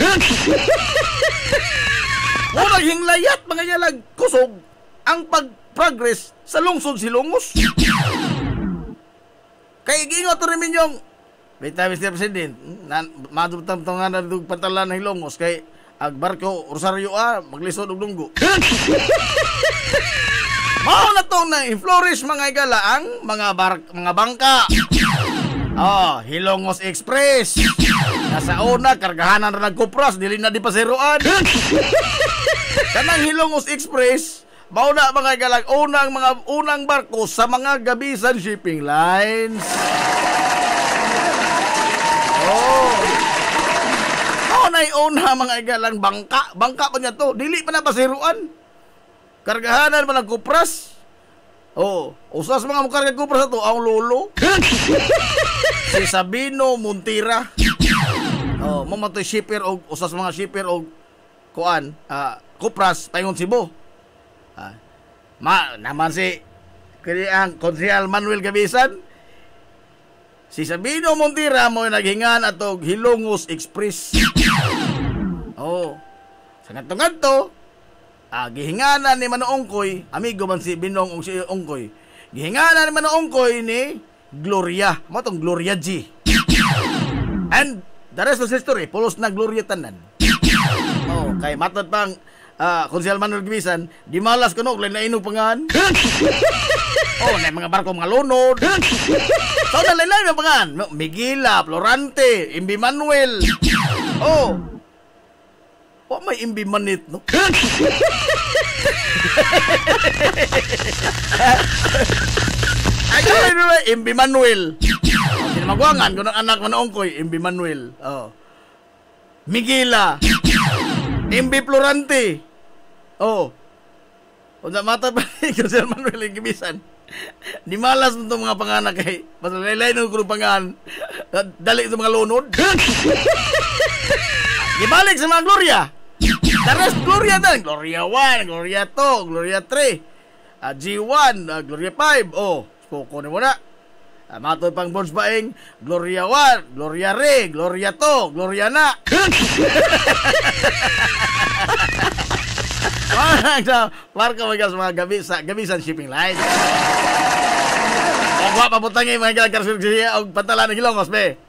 Murag hinglayat mga yalag kusog ang pag-progress sa lungsod Silongos. Kay gingot rin minyong bita Mr. President, madutang-tungan na itong pantalan ng Hilongos kay agbarko Rosario maglisod og lunggo. Mao na tong na inflourish mga igala ang mga bangka. Hilongos Express. Nasa una, kargahanan na nagkupras, dili na di paseroan. Kanang Hilongos Express, mauna mga galang unang barko sa mga gabisan shipping lines. Mauna'y una mga galang bangka pa niya to, dili pa na paseroan. Kargahanan pa nagkupras. Usas mga mukarga kupras na to, ang lolo. Si Sabino Montira. Mamatoy shipper o usas mga shipper o kuan, kupras paingon Cebu. Naman si ang Konsehal Manuel Gabisan. Si Sabino Montira mo naghingan atog Hilongos Express. Sa ngadto gihinganan ni Manoongkoy, amigo man si Binong o si Ongkoy. Gihinganan ni Manoongkoy ni Gloria, matong Gloria G. And the rest of history, pulos na Gloria tanan. Oh, kay matod pang Konsehal Manuel Gibisan, di malas ko no, lain na inog pangan. Oh, na mga barko mga lunod. So, na lain na pangan. Miguela, Florante, Imbi Manuel. Oh. Wa may Imbi Manit, no? Ay, kaya nyo na, Imbi Manuel. Hindi na magwangan kung ang anak manoong ko'y Imbi Manuel. Oh. Miguela. Imbi Florante. Oh. Kung sa mata pa ni Konsehal Manuel Gibisan, di malas mo itong mga panganak kay basta laylay nung kung pangan dali ito mga lunod. Ibalik sa mga Gloria. The rest Gloria din. Gloria 1, Gloria 2, Gloria 3, G1, Gloria 5. Oh, kukunin mo na. Matod pang boards baing Gloria 1, Gloria Re, Gloria 2, Gloria na. Marka magas mga Gabisan Shipping Line. Ang wapa putangin mga kalasyon siya og pantala ng Ilongos be.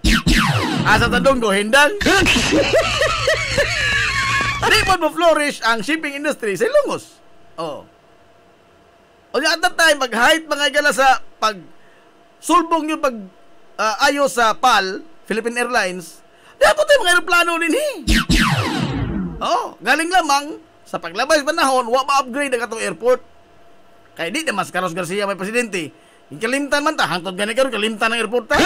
Asa tandong ko hindang. Di mo flourish ang shipping industry sa Ilongos. Oh. O at that time mag-height mga gala sa pag sulbong yung pag ayo sa PAL, Philippine Airlines. Dapat tayo mga aeroplano din Oh, galing lamang sa paglabas panahon, wa ma-upgrade ang atong airport. Kaya di mas Carlos Garcia may presidente. Yung kalimtan man ta, hangtod gani karon kalimtan ng airport ta.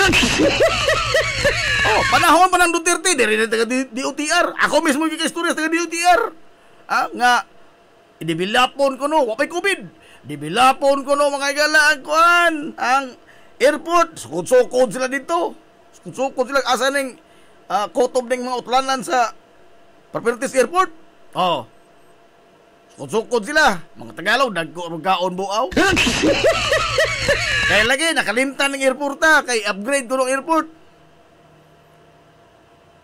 Oh, panahon pa ng Duterte, diri na taga DOTR. Ako mismo yung istorya taga DOTR. Nga, idibilapon ko no, wapay COVID. Dibilapon ko no, mga igala ang airport. Sukod-sukod sila dito. Sukod sila, asa ng kutob ng mga utlanan sa Perpertis Airport. Oh, sukod sila. Mga Tagalaw, magkaon buaw. Kaya lagi, nakalimtan ng airport kay upgrade ko ng airport.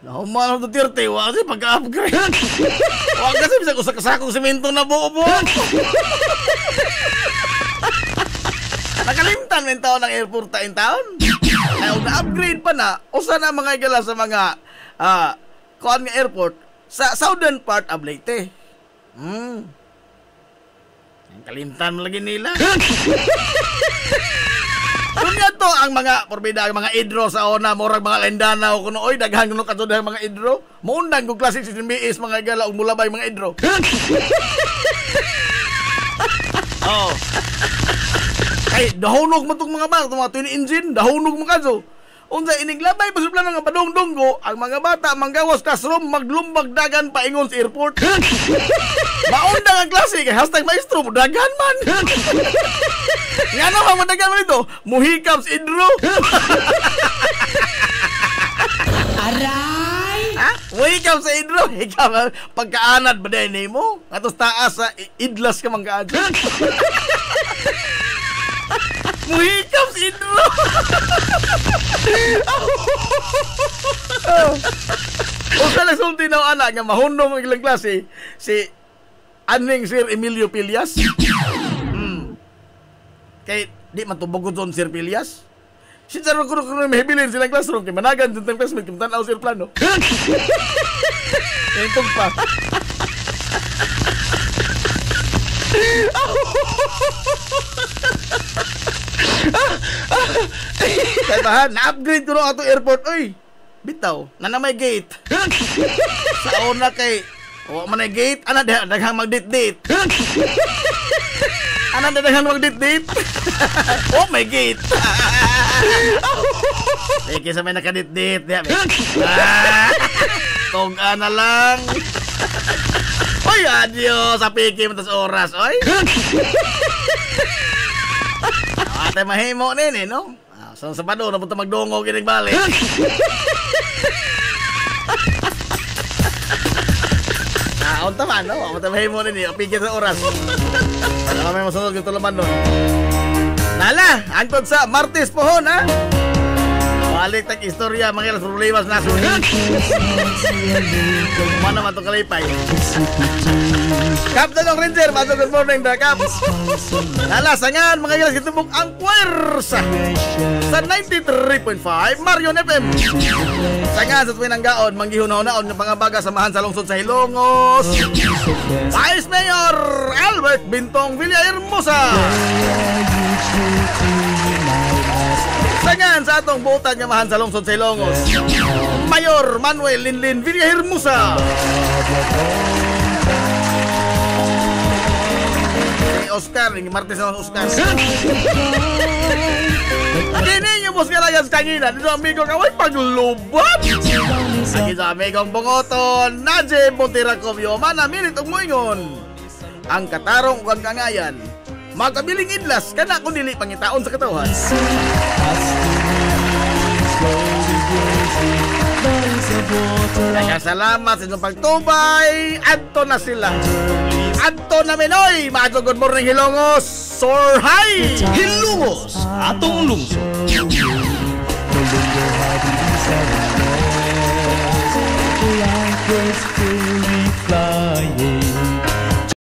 Nahuman ang Duterte, wala kasi pagka-upgrade. Wala kasi bisa ko sa kasakong semento na buo-buo. Nakalimtan ng taon ng airport in town. Kaya na-upgrade pa na, usa na mga igala sa mga kuan nga airport sa southern part of Leyte. Kalimtan mo lagi nila. Kung nga to ang mga porbida, ang mga idro sa ona, morag mga Lendana o kuno, oy, daghan kuno kato dahil mga idro. Maundang kong klase si BS, mga igala, o mulabay mga idro. Oh. Ay, dahunog mo itong mga bang, itong mga twin engine, dahunog mo kaso. Unsa iniglabay pa sa plano nga padong-donggo, ang mga bata manggawas classroom maglumbag dagan paingon sa airport. Maundang ang klase kay hashtag maestro mo dagan man. Nga naman mo dagan man ito, muhikap sa idro. Aray! Ha? Muhikap sa idro, hikap pagkaanad ba dahil mo? Atos taas sa idlas ka manggaan. Muhikap sa idro. O sa nagsulti na anak nga mahundong ang ilang klase si aning Sir Emilio Pilias. Kay di man tubog doon Sir Pilias. Sinsa ro kuno mahibilin silang classroom kay managan dun classmate kim tan-aw sir plano. Kay pa. Kaya ba, na-upgrade ko na ato airport. Uy, bitaw, na may gate. Sa una kay, o man ay gate, ana daghang mag-date-date. Ana daghang mag-date-date. Oh, may gate. Kaya may naka-date-date. Tong-a na lang. Uy, adios, sa piki mo tas oras, oy. Ate mahimo nini, no? Sa Sabado na punta magdongo kinig balik. Unta man, no? Ate mahimo nini, piki sa oras. Ano may masunod yung tulaman nun? Nala, angkod sa Martes pohon, ha? balik tag istorya mga ilas problemas na so. Mana man to kalipay. Captain ng Ranger, mato good morning da Cap. Nalasangan mga ilas gitubog ang puwersa sa 93.5 Marion FM. Sangan sa tuwing ang gaon, manggihunahon-naon ng pangabaga samahan sa lungsod sa Hilongos. Vice Mayor Albert Bintong Villahermosa. Sangan sa atong buotan nga mahan sa lungsod sa Hilongos, Mayor Manuel Linlin Villahermosa. Oscar, yung Martes na Oscar. Kini yung bus kalayan sa kanina, dito amigo kaway paglubot. Agi sa amigong bungoton, Najib Montiracovio, manamilit og moingon. Ang katarong ug ang kangayan, magkabiling idlas kana kung dili pangitaon sa katawhan. Kaya salamat sa inyong pagtubay. Adto na sila. Adto na Minoy. Maadto good morning Hilongos. Sorhay Hilongos, atong lungsod. Flying